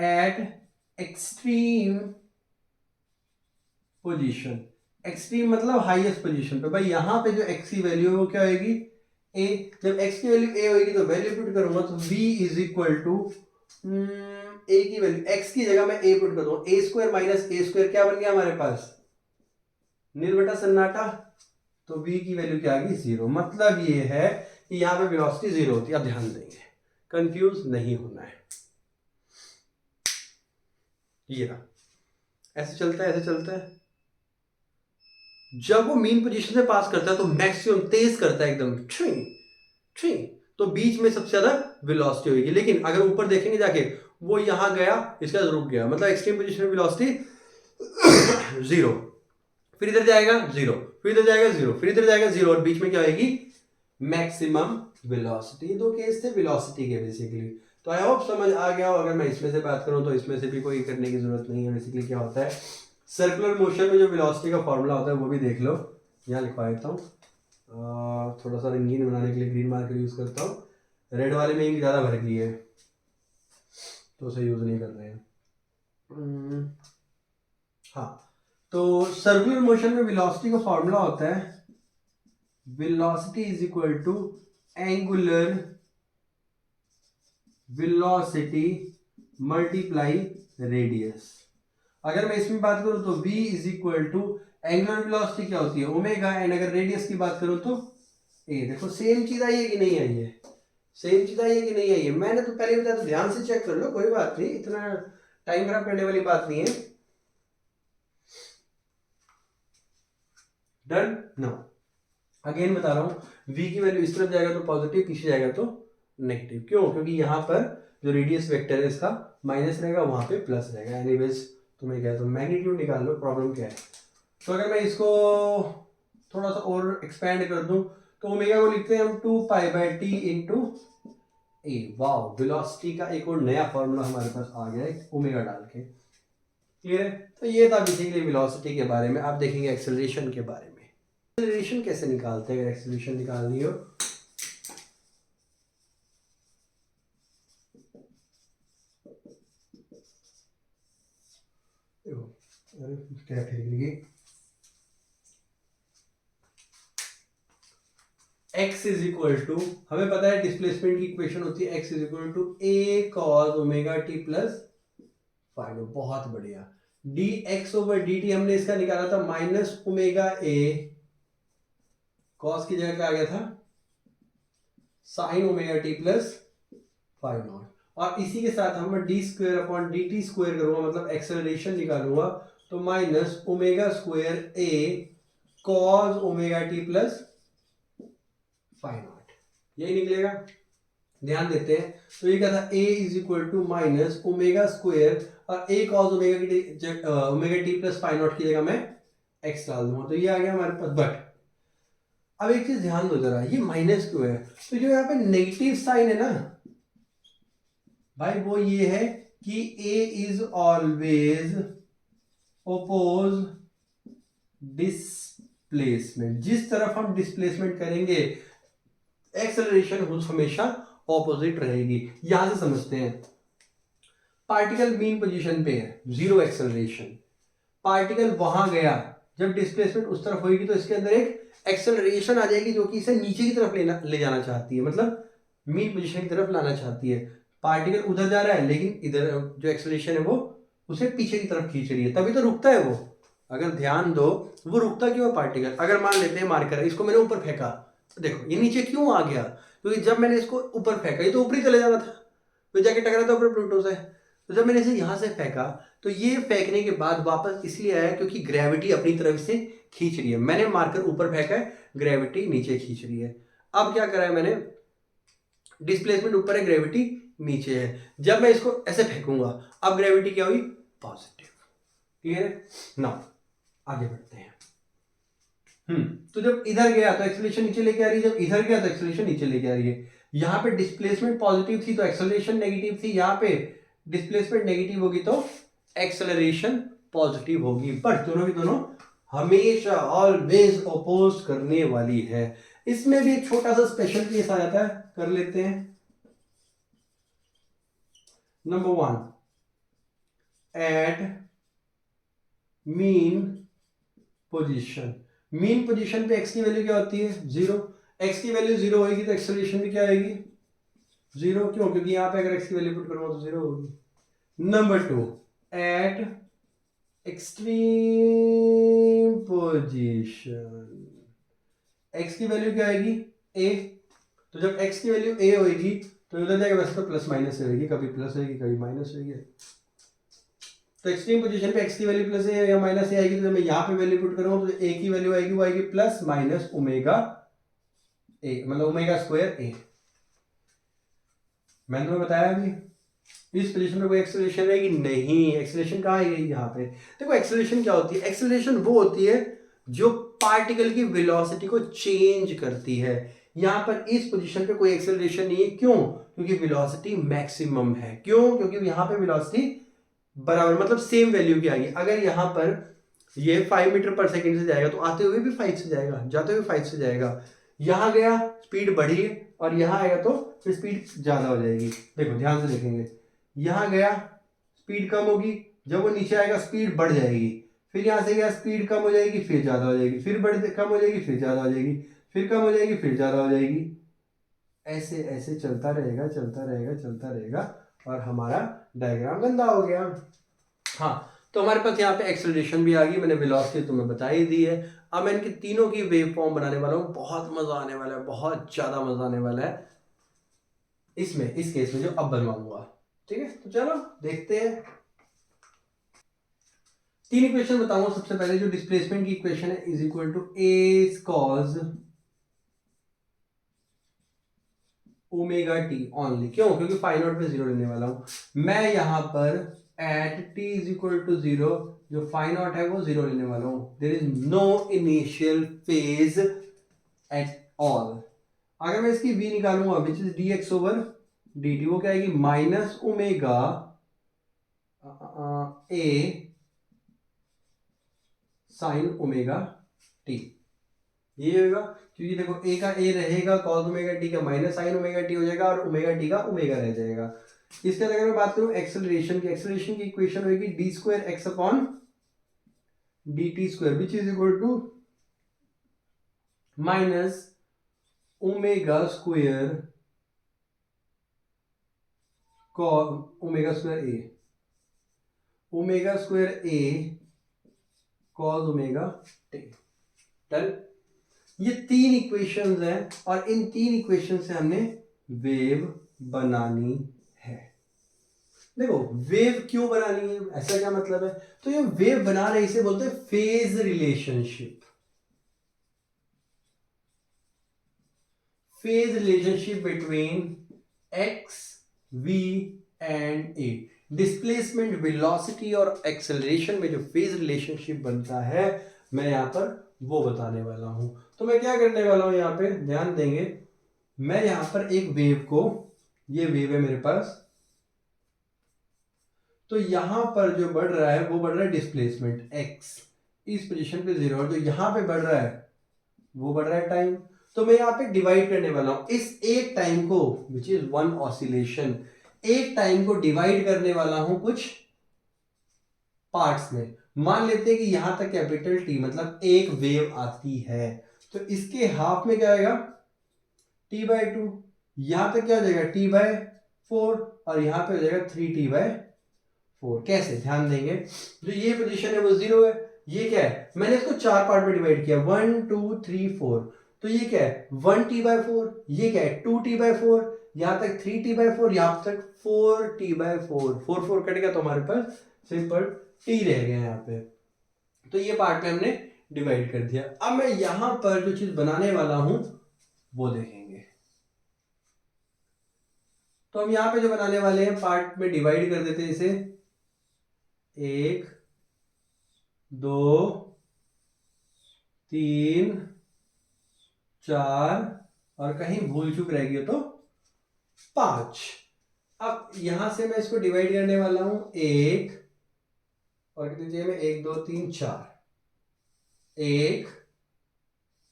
एट एक्सट्रीम पोजीशन, एक्सट्रीम मतलब हाईएस्ट पोजीशन पे। भाई यहाँ पे जो x की वैल्यू है वो क्या होगी? a। जब x की वैल्यू a होगी तो वैल्यू पुट करूंगा तो v is equal to a की वैल्यू, x की जगह मैं a पुट कर दूंगा, a square minus a square क्या बन गया हमारे पास? नील बटा सन्नाटा। तो v की वैल्यू क्या आ गई? 0। मतलब ये है कि यहाँ पे वेलोसिटी 0 होती है। अब ध्यान देंगे, कंफ्यूज नहीं होना है। ये रहा, ऐसे चलता है, ऐसे चलता है। जब वो मीन पोजीशन से पास करता है तो मैक्सिमम तेज करता है एकदम, तो बीच में सबसे ज्यादा वेलोसिटी होगी। लेकिन अगर ऊपर देखेंगे जाके, वो यहां गया, इसका रुक गया, मतलब एक्सट्रीम पोजीशन में वेलोसिटी 0, फिर इधर जाएगा 0, फिर इधर जाएगा 0, फिर इधर जाएगा 0, और बीच में क्या आएगी? Maximum velocity. दो केस थे वेलोसिटी के बेसिकली। तो आई होप समझ आ गया हो। अगर मैं इसमें से बात करूं तो इसमें से भी कोई करने की जरूरत नहीं है। बेसिकली क्या होता है, सर्कुलर मोशन में जो वेलोसिटी का फॉर्मूला होता है वो भी देख लो, यहाँ लिखवा देता हूँ। थोड़ा सा रंगीन बनाने के लिए ग्रीन मार्कर यूज करता हूँ, रेड वाले में इंक ज़्यादा भर गई है तो उसे यूज नहीं कर रहे हैं। हाँ, तो सर्कुलर मोशन में वेलोसिटी का फॉर्मूला होता है velocity is equal to angular velocity multiply radius. अगर मैं इसमें बात करूं तो v is equal to angular velocity क्या होती है? ओमेगा, एंड अगर रेडियस की बात करूं तो a। देखो सेम चीज आई है कि नहीं आई है? सेम चीज आई है कि नहीं आई है? मैंने तो पहले बताया, तो ध्यान से चेक कर लो, कोई बात नहीं, इतना टाइम खराब करने वाली बात नहीं है। डन? नो, अगेन बता रहा हूं, v की वैल्यू इस तरफ जाएगा तो पॉजिटिव, पीछे जाएगा तो नेगेटिव। क्यों? क्योंकि यहां पर जो रेडियस वेक्टर है इसका माइनस रहेगा, वहां पे प्लस रहेगा। एनीवेज तुम्हें क्या है, तो मैग्नीट्यूड निकाल लो, प्रॉब्लम क्या है। तो अगर मैं इसको थोड़ा सा और एक्सपैंड कर दूं तो ओमेगा को लिखते हैं हम 2π/t इंटू ए। वाओ, वेलोसिटी का एक और नया फॉर्मूला हमारे पास आ गया है ओमेगा डाल के। क्लियर है? तो ये था बेसिकली वेलोसिटी के बारे में। आप देखेंगे एक्सेलरेशन के बारे में। एक्सेलरेशन कैसे निकालते हैं? अगर एक्सेलरेशन निकालनी हो, क्या करेंगे, x इज इक्वल टू, हमें पता है डिस्प्लेसमेंट की इक्वेशन होती है x is equal to a cos omega t plus five. बहुत बढ़िया। dx ओवर dt हमने इसका निकाला था माइनस ओमेगा a, cos की जगह क्या आ गया था? Sign omega t plus five not. और इसी के साथ हम D square upon D T square करूंगा, मतलब एक्सेलरेशन निकालूंगा, तो minus omega square a cos omega t plus five not, यही निकलेगा। ध्यान देते हैं, तो ये क्या था? a is equal to minus omega square, और a cos omega T plus five naught की जगह मैं x डाल दूंगा, तो ये आ गया हमारे पास। बट अब एक चीज ध्यान दो जरा, ये माइनस क्यों है? तो जो यहाँ पे नेगेटिव साइन है ना भाई, वो ये है कि a is always oppose displacement. जिस तरफ हम डिस्प्लेसमेंट करेंगे एक्सेलरेशन हमेशा ऑपोजिट रहेगी। यहां से समझते हैं, पार्टिकल मीन पोजीशन पे है, जीरो एक्सेलरेशन, पार्टिकल वहां गया, जब डिस्प्लेसमेंट उस तरफ होगी तो इसके अंदर एक एक्सेलरेशन आ जाएगी जो कि इसे नीचे की तरफ ले जाना चाहती है, मतलब मीन पोजीशन की तरफ लाना चाहती है। पार्टिकल उधर जा रहा है लेकिन इधर जो एक्सेलरेशन है वो उसे पीछे की तरफ खींच रही है, तभी तो रुकता है वो। अगर ध्यान दो, वो रुकता क्यों है पार्टिकल? अगर मान लेते हैं मार्कर है, इसको मैंने ऊपर फेंका, तो देखो ये नीचे क्यों आ गया? क्योंकि जब मैंने इसको ऊपर फेंका, ये तो ऊपर ही चले जाना था, तो जाके टकरा था ऊपर प्लूटो से। तो जब मैंने इसे यहां से फेंका, तो ये फेंकने के बाद वापस इसलिए आया क्योंकि ग्रेविटी अपनी तरफ से खींच रही है। मैंने मार्कर ऊपर फेंका है, ग्रेविटी नीचे खींच रही है। अब क्या करा है मैंने, डिस्प्लेसमेंट ऊपर है, ग्रेविटी नीचे है। जब मैं इसको ऐसे फेंकूंगा, अब ग्रेविटी क्या हुई? पॉजिटिव। क्लियर है? नाउ आगे बढ़ते हैं। तो जब इधर गया तो एक्सेलरेशन नीचे लेके आ रही है, जब इधर गया तो एक्सेलरेशन नीचे लेके आ रही है। यहां पे डिस्प्लेसमेंट पॉजिटिव थी तो एक्सेलरेशन नेगेटिव थी, यहां पे डिस्प्लेसमेंट नेगेटिव होगी तो एक्सेलरेशन पॉजिटिव होगी। बट दोनों की दोनों हमेशा ऑलवेज अपोज करने वाली है। इसमें भी एक छोटा सा स्पेशल केस आ जाता है, कर लेते हैं। Number 1, at mean position. Mean position पे एक्स की वैल्यू क्या होती है? 0। एक्स की वैल्यू 0 होगी तो एक्सेलरेशन भी क्या आएगी? 0। क्यों? क्योंकि यहां पे अगर एक्स की वैल्यू पुट करूंगा तो 0 होगी। Number 2, eight extreme position, x की वैल्यू क्या आएगी? a। तो जब x की वैल्यू a होगी तो उधर जाएगा, वैसे तो प्लस माइनस होगी, कभी प्लस होगी कभी माइनस होगी। तो एक्सट्रीम पोजीशन पे x की वैल्यू प्लस है या माइनस है आएगी, तो मैं यहाँ पे वैल्यू पुट करूंगा तो a की वैल्यू आएगी, वो आएगी प्लस माइनस ओमेगा a, मतलब ओमेगा स्क्वायर a। मैंने तुम्हें बताया अभी इस पोजीशन पे कोई एक्सेलरेशन रहेगी नहीं। एक्सेलरेशन कहाँ आएगी? यहाँ पे। देखो एक्सेलरेशन क्या होती है? एक्सेलरेशन वो होती है जो पार्टिकल की वेलोसिटी को चेंज करती है। यहां पर इस पोजीशन पे कोई एक्सेलरेशन नहीं है। क्यों? क्योंकि वेलोसिटी मैक्सिमम है। क्यों? क्योंकि यहां पे वेलोसिटी बराबर मतलब सेम वैल्यू की आएगी। अगर यहां पर ये 5 मीटर पर सेकंड से जाएगा तो आते हुए भी 5 से जाएगा, जाते हुए 5 से जाएगा। यहां गया स्पीड बढ़ी और यहां आएगा तो फिर स्पीड ज्यादा हो जाएगी। देखो ध्यान से देखेंगे, यहां गया स्पीड कम होगी, जब वो नीचे आएगा स्पीड बढ़ जाएगी, फिर यहां से गया स्पीड कम हो जाएगी, फिर ज्यादा हो जाएगी, फिर कम हो जाएगी, फिर ज्यादा हो जाएगी, फिर कम हो जाएगी, फिर ज्यादा हो जाएगी। ऐसे ऐसे चलता रहेगा, चलता रहेगा, चलता रहेगा और हमारा डायग्राम गंदा हो गया। हाँ, तो हमारे पास यहाँ पे एक्सेलरेशन भी आ गई, मैंने वेलोसिटी तुम्हें बता ही दी है। अब मैं इनकी तीनों की वेव फॉर्म बनाने वाला हूँ। बहुत मजा आने वाला है, बहुत ज्यादा मजा आने वाला है इसमें, इस केस में जो अब बनवाऊंगा। ठीक है, तो चलो देखते हैं। 3 इक्वेशन बताऊंगा। सबसे पहले जो डिस्प्लेसमेंट की इक्वेशन है is equal to a cos omega t only. क्यों? क्योंकि फाई नॉट पे 0 लेने वाला हूं मैं यहां पर। At T is equal to 0 जो फाई नॉट है वो 0 लेने वाला हूं। There is no initial phase at all. अगर मैं इसकी v निकालूंगा which is dx over dt, वो क्या आएगी? माइनस ओमेगा ए साइन ओमेगा टी। ये होगा क्योंकि देखो a का a रहेगा, cos ओमेगा टी का माइनस साइन ओमेगा टी हो जाएगा और ओमेगा टी का ओमेगा रह जाएगा। इसके अगर मैं बात करूं एक्सेलरेशन की इक्वेशन होगी d square x upon D T square which is equal to minus omega square omega square a cos omega t. Done. ये 3 इक्वेशंस हैं और इन 3 इक्वेशन से हमने वेव बनानी है। देखो वेव क्यों बनानी है, ऐसा क्या मतलब है? तो ये वेव बना रहे इसे बोलते हैं phase relationship. Phase relationship between x v and a. Displacement, velocity और एक्सेलरेशन में जो फेज रिलेशनशिप बनता है मैं यहां पर वो बताने वाला हूं। तो मैं क्या करने वाला हूं यहां पे, ध्यान देंगे। मैं यहां पर एक वेव को, ये वेव है मेरे पास, तो यहां पर जो बढ़ रहा है वो बढ़ रहा है डिस्प्लेसमेंट x इस पोजीशन पे 0, और जो यहां पे बढ़ रहा है वो बढ़ रहा है टाइम। तो मैं यहां पे डिवाइड करने वाला हूं इस एक टाइम को विच इज 1 ऑसिलेशन, एक टाइम को डिवाइड करने वाला हूं कुछ पार्ट्स में। मान लेते हैं कि यहां तक कैपिटल टी मतलब एक वेव आती है, तो इसके हाफ में क्या आएगा? t/2। यहां तक क्या हो जाएगा? t/4 और यहां पे हो जाएगा 3t/4। कैसे? ध्यान देंगे, जो ये पोजीशन है वो 0 है। ये क्या है? मैंने इसको 4 पार्ट में डिवाइड किया, 1 2 3 4। तो ये क्या है? 1t/4। ये क्या है? 2t/4। यहां तक 3t/4, यहां तक 4t/4। 4 4 कट गया तो हमारे पास सिंपल t रह गया यहाँ पे। तो ये पार्ट में हमने डिवाइड कर दिया। अब मैं यहां पर जो चीज बनाने वाला हूं वो देखेंगे। तो हम यहाँ पे जो बनाने वाले हैं पार्ट में डिवाइड कर देते हैं इसे, 1 2 3 4 और कहीं भूल चूक रह गई तो 5। अब यहां से मैं इसको डिवाइड करने वाला हूं 1 और कितनी चाहिए मैं 1 2 3 4, 1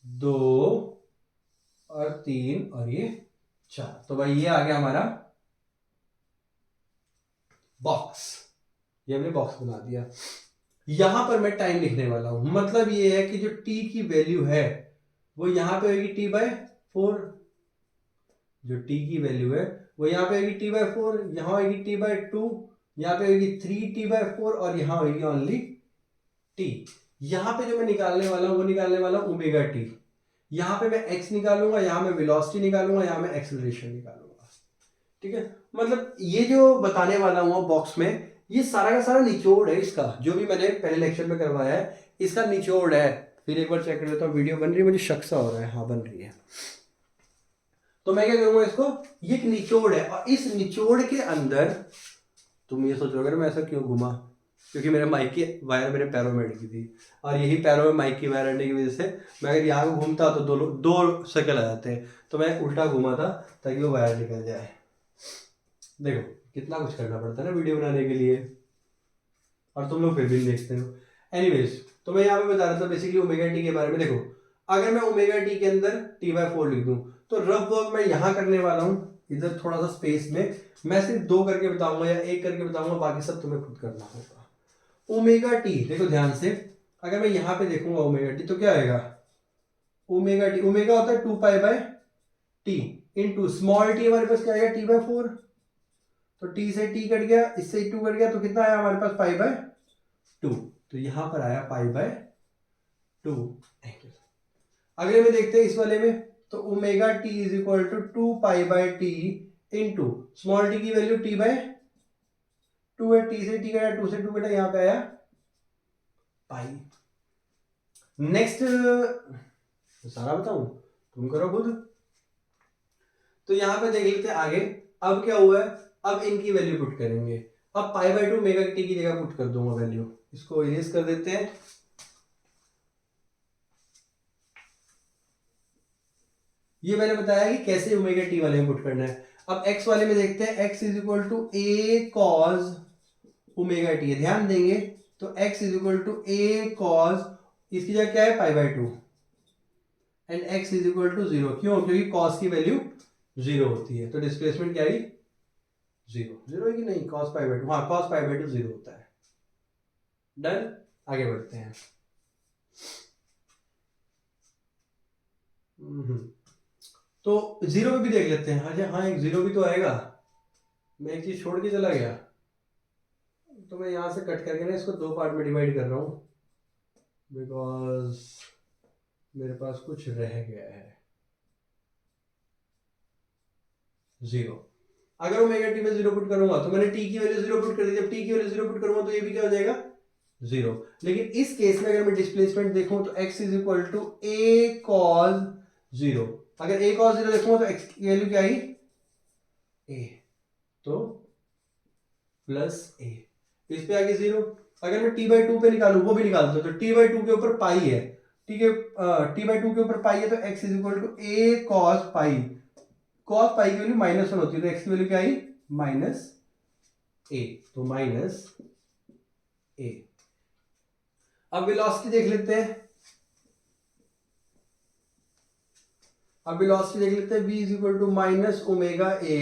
2 और 3 और ये 4। तो भाई ये आ गया हमारा बॉक्स, ये हमने बॉक्स बना दिया। यहां पर मैं टाइम लिखने वाला हूं, मतलब ये है कि जो t की वैल्यू है वो यहां पे होगी t/4, जो t की वैल्यू है वो यहाँ पे होगी t/4, यहाँ होगी t/2, यहाँ पे होगी 3t/4 और यहाँ होगी ओनली t। यहाँ पे जो मैं निकालने वाला हूँ वो निकालने वाला हूँ ओमेगा टी। यहाँ पे मैं x निकालूंगा, यहाँ मैं वेलोसिटी निकालूंगा, यहाँ मैं एक्सेलरेशन निकालूंगा। ठीक है, मतलब ये जो बताने वाला हूँ बॉक्स में, ये सारा का सारा निचोड़ है इसका, जो भी मैंने पहले लेक्चर में करवाया है इसका निचोड़ है। फिर एक बार चेक कर लेता हूँ वीडियो बन रही है, मुझे शक सा हो रहा है, हाँ बन रही है। तो मैं क्या करूंगा इसको, ये एक निचोड़ है और इस निचोड़ के अंदर तुम ये सोच रहे मैं ऐसा क्यों घुमा, क्योंकि मेरे माइक की वायर मेरे पैरों में अटकी थी और यही पैरों में माइक की वायर अटने की वजह से मैं अगर यहाँ को घूमता तो दो सर्कल आ जाते हैं, तो मैं उल्टा घुमा था ताकि वो वायर निकल जाए। देखो कितना कुछ करना पड़ता है ना वीडियो बनाने के लिए, और तुम लोग फिर भी देखते हो। एनीवेज, तो मैं यहाँ पे बता रहा था बेसिकली ओमेगा टी के बारे में। देखो अगर मैं ओमेगा टी के अंदर t/4 लिख दूं तो रफ वर्क मैं यहाँ करने वाला हूँ, इधर थोड़ा सा स्पेस में मैं सिर्फ 2 करके बताऊंगा या 1 करके बताऊंगा, बाकी सब तुम्हें खुद करना होगा। ओमेगा टी देखो ध्यान से, अगर मैं यहाँ पे देखूंगा ओमेगा टी तो क्या आएगा, ओमेगा टी, ओमेगा होता है 2π/t इंटू स्मॉल टी, हमारे पास क्या आएगा t/4, तो t से t कट गया, इससे 2 कट गया, तो कितना आया हमारे पास π/2, तो यहां पर आया π/2 एंगल। अगले में देखते हैं इस वाले में, तो omega T is equal to 2π/t into small t की वैल्यू t/2 है, t से t कटा, 2 से 2 कटा, यहां पे आया पाई। नेक्स्ट सारा बताऊं, तुम करो खुद। तो यहां पे देख लेते हैं आगे, अब क्या हुआ है, अब इनकी वैल्यू पुट करेंगे। अब π/2 ओमेगा टी की जगह पुट कर दूंगा वैल्यू, इसको इरेज कर देते हैं। ये मैंने बताया कि कैसे ओमेगा टी वाले में पुट करना है। अब x वाले में देखते हैं, x is equal to a cos omega t है, ध्यान देंगे तो x is equal to a cos, इसकी जगह क्या है π/2 and x is equal to 0, क्यों, क्योंकि cos की वैल्यू 0 होती है, तो डिस्प्लेसमेंट क्या आई 0 है कि नहीं, cos π/2, हाँ cos π/2 0 होता है। डन, आगे बढ़ते हैं। तो 0 पे भी देख लेते हैं। अच्छा हाँ, एक 0 भी तो आएगा, मैं एक चीज छोड़ के चला गया, तो मैं यहां से कट करके ना इसको 2 पार्ट में डिवाइड कर रहा हूं, बिकॉज मेरे पास कुछ रह गया है। 0, अगर ओमेगा टी में 0 पुट करूंगा तो मैंने t की वैल्यू 0 पुट कर दी, जब t की वैल्यू 0 पुट करूंगा तो ये भी क्या हो जाएगा 0। लेकिन इस केस में अगर मैं डिस्प्लेसमेंट देखूं तो x is equal to a cos 0, अगर a cos 0 देखूंगा तो x की वैल्यू क्या आई a, तो प्लस a, इस पे आगे 0। अगर मैं t/2 पे निकालूं, वो भी निकाल दो, तो t/2 के ऊपर पाई है, ठीक है, t/2 के ऊपर पाई है, तो x is equal to a cos pi, cos pi की वैल्यू -1 होती है, तो x की वैल्यू क्या आई -a, तो -a। अब वेलोसिटी देख लेते हैं, अब वेलोसिटी देख लेते हैं, v is equal to -omega a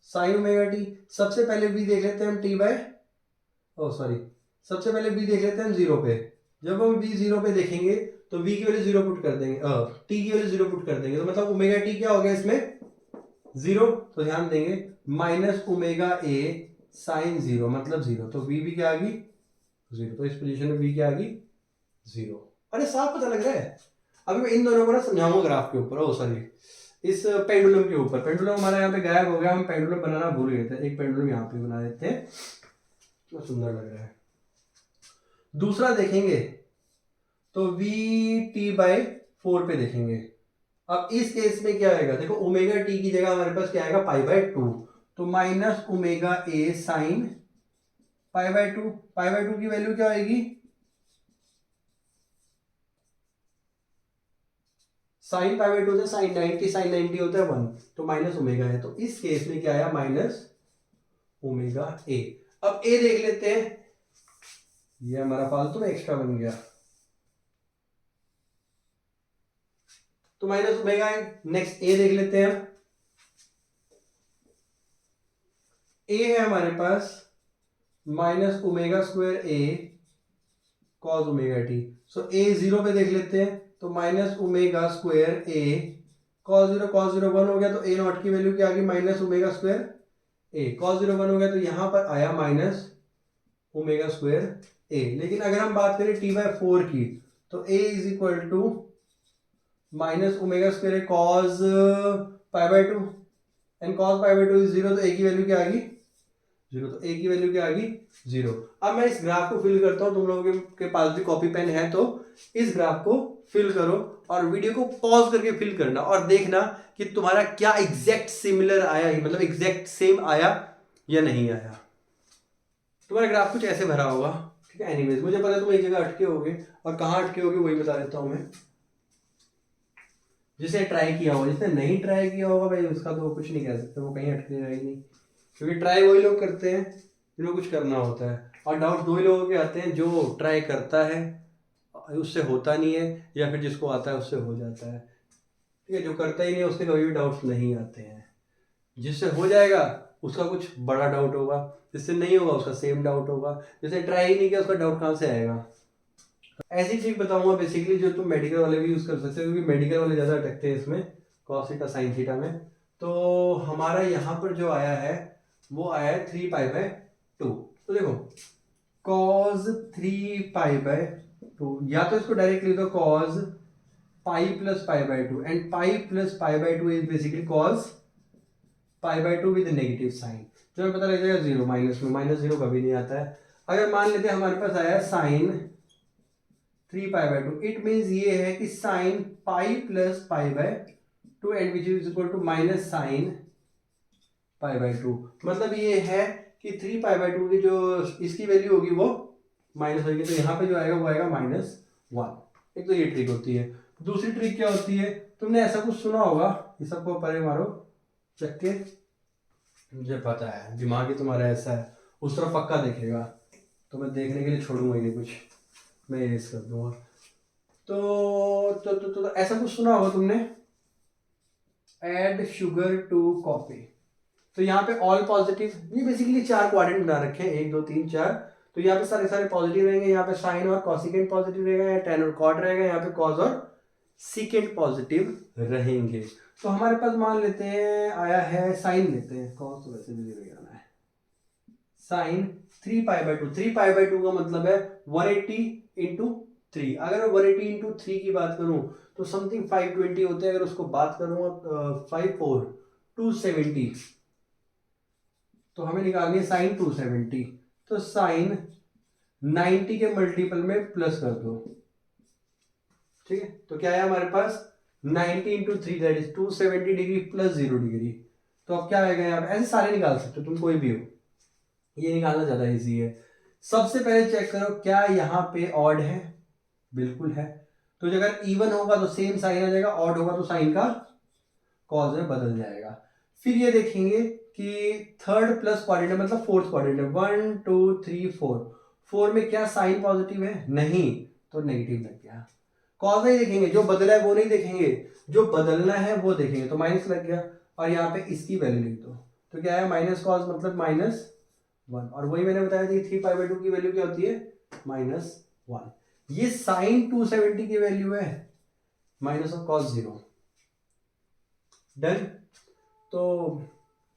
sine omega t. सबसे पहले v देख लेते हैं हम सबसे पहले v देख लेते हैं हम 0 पे। जब हम v 0 पे देखेंगे तो v की वैल्यू 0 पुट कर देंगे, t की वैल्यू 0 पुट कर देंगे, तो मतलब ओमेगा t क्या हो गया इसमें 0, तो ध्यान देंगे -ओमेगा a साइन 0 मतलब 0, तो v भी क्या आ गई 0, तो इस पोजीशन में v क्या आ गई 0। अरे साफ पता लग रहा है। अभी मैं इन दोनों को ना समझाऊंगा ग्राफ के ऊपर, इस पेंडुलम के ऊपर। पेंडुलम हमारा यहाँ पे गायब हो गया, हम पेंडुलम बनाना भूल गए थे, एक पेंडुलम यहाँ पे बना देते हैं, कितना सुंदर लग रहा है। दूसरा देखेंगे तो v t/4 पे देखेंगे। अब इस केस में क्या आएगा, देखो ओमेगा टी की जगह हमारे पास क्या आएगा, π/2, तो माइनस ओमेगा ए साइन π/2। π/2 की वैल्यू क्या आएगी, साइन π/2 से साइन 90, साइन 90 होता है 1, तो माइनस ओमेगा है, तो इस केस में क्या आया, माइनस ओमेगा ए। अब ए देख लेते हैं, ये हमारा फालतू में एक्स्ट्रा बन गया, तो माइनस ओमेगा है। नेक्स्ट ए देख लेते हैं, ए है हमारे पास minus omega square a cos omega T, सो ए 0 पे देख लेते हैं, तो minus omega square a cos 0, cos 0 1 हो गया, तो ए नॉट की वैल्यू क्या आ गई, minus omega square a, cos 0 1 हो गया, तो यहां पर आया माइनस ओमेगा स्क्वायर ए। लेकिन अगर हम बात करें t/4 की, तो a is equal to minus omega square a cos π/2, and cos π/2 is 0, तो a की वैल्यू क्या आ गई 0, तो a की वैल्यू क्या आ गई 0। अब मैं इस ग्राफ को फिल करता हूं, तुम लोगों के पास भी कॉपी पेन है तो इस ग्राफ को फिल करो और वीडियो को पॉज करके फिल करना और देखना कि तुम्हारा क्या एग्जैक्ट सिमिलर आया ही, मतलब एग्जैक्ट सेम आया या नहीं आया। तुम्हारा ग्राफ कुछ ऐसे भरा होगा, ठीक है। एनीवेज मुझे पता है तुम एक जगह अटके होगे, और कहाँ अटके होगे वही बता देता हूं मैं। जिसने ट्राई किया होगा, जिसने नहीं ट्राई किया होगा भाई उसका तो कुछ नहीं कह सकते, वो कहीं अटके रहेगी नहीं, क्योंकि ट्राई वही लोग करते हैं जिनको कुछ करना होता है, और डाउट दो ही लोगों के आते हैं, जो ट्राई करता है उससे होता नहीं है, या फिर जिसको आता है उससे हो जाता है, ठीक है। जो करता ही नहीं है उसके कभी भी डाउट्स नहीं आते हैं। जिससे हो जाएगा उसका कुछ बड़ा डाउट होगा, जिससे नहीं होगा उसका सेम डाउट होगा, जिसने ट्राई ही नहीं किया उसका डाउट कहाँ से आएगा। ऐसी चीज बताऊंगा बेसिकली जो तुम मेडिकल वाले भी यूज कर सकते हो, क्योंकि मेडिकल वाले ज्यादा अटकते हैं इसमें, कॉस थीटा साइन थीटा में। तो हमारा यहाँ पर जो आया है वो आया है 3π/2। तो देखो कॉस 3π/2, या तो इसको डायरेक्ट लिख दो cos pi plus π/2, and pi plus π/2 is basically cos π/2 with negative sine. जो हमें पता लग जाएगा 0, माइनस में, माइनस 0 कभी नहीं आता है। अगर मान लेते हैं हमारे पास आया साइन 3π/2, इट मीन्स ये है कि sine pi plus π/2 and which is equal to minus sine π/2। मतलब ये है कि 3π/2 की जो इसकी वैल्यू होगी वो माइनस होगी, तो यहाँ पे जो आएगा वो आएगा -1। एक तो ये ट्रिक होती है। दूसरी ट्रिक क्या होती है, तुमने ऐसा कुछ सुना होगा, ये सबको परे मारो चक्के, मुझे पता है दिमाग ही तुम्हारा ऐसा है, उस तरफ पक्का देखेगा, तो मैं देखने के लिए छोड़ूंगा ही नहीं कुछ, मैं इरेज कर दूंगा। तो ऐसा कुछ सुना होगा तुमने, ऐड शुगर टू कॉफी, तो यहाँ पे ऑल पॉजिटिव, ये बेसिकली 4 क्वाड्रेंट बना रखे हैं, 1 2 3 4, तो यहाँ पे सारे सारे पॉजिटिव रहेंगे, यहाँ पे साइन और कॉसिकेंट पॉजिटिव रहेगा, यहाँ टेन और कॉट रहेगा, यहाँ पे कॉस और सीकेंट पॉजिटिव रहेंगे। तो हमारे पास मान लेते हैं आया है साइन, लेते हैं कॉस, तो वैसे भी 0 आना है, साइन 3π/2। 3π/2 का मतलब है 180 इंटू 3। अगर मैं 180 इंटू 3 की बात करूं तो समथिंग 520 होते हैं। अगर उसको बात करूं 5 4 270, तो हमें निकालनी है साइन 270, तो साइन 90 के मल्टीपल में प्लस कर दो, ठीक है। तो क्या है हमारे पास 90 into 3 that is 270 degree plus 0 degree. तो अब क्या आएगा यहाँ पे, ऐसे सारे निकाल सकते हो तुम, कोई भी हो, ये निकालना ज्यादा इजी है। सबसे पहले चेक करो क्या यहाँ पे ऑड है, बिल्कुल है, तो अगर इवन होगा तो सेम साइन आ जाएगा, ऑड होगा तो साइन का कॉज में बदल जाएगा। फिर ये देखेंगे कि थर्ड प्लस क्वाड्रेंट है, मतलब फोर्थ क्वाड्रेंट है, 1 2 3 4, 4 में क्या साइन पॉजिटिव है, नहीं, तो नेगेटिव लग गया। कॉज नहीं देखेंगे, जो बदला है वो नहीं देखेंगे, जो बदलना है वो देखेंगे, तो माइनस लग गया, और यहाँ पे इसकी वैल्यू लिख दो, तो क्या है माइनस कॉज मतलब -1, और वही मैंने बताया था 3π/2 की वैल्यू क्या होती है -1। ये साइन 270 की वैल्यू है माइनस ऑफ कॉस 0, डन। तो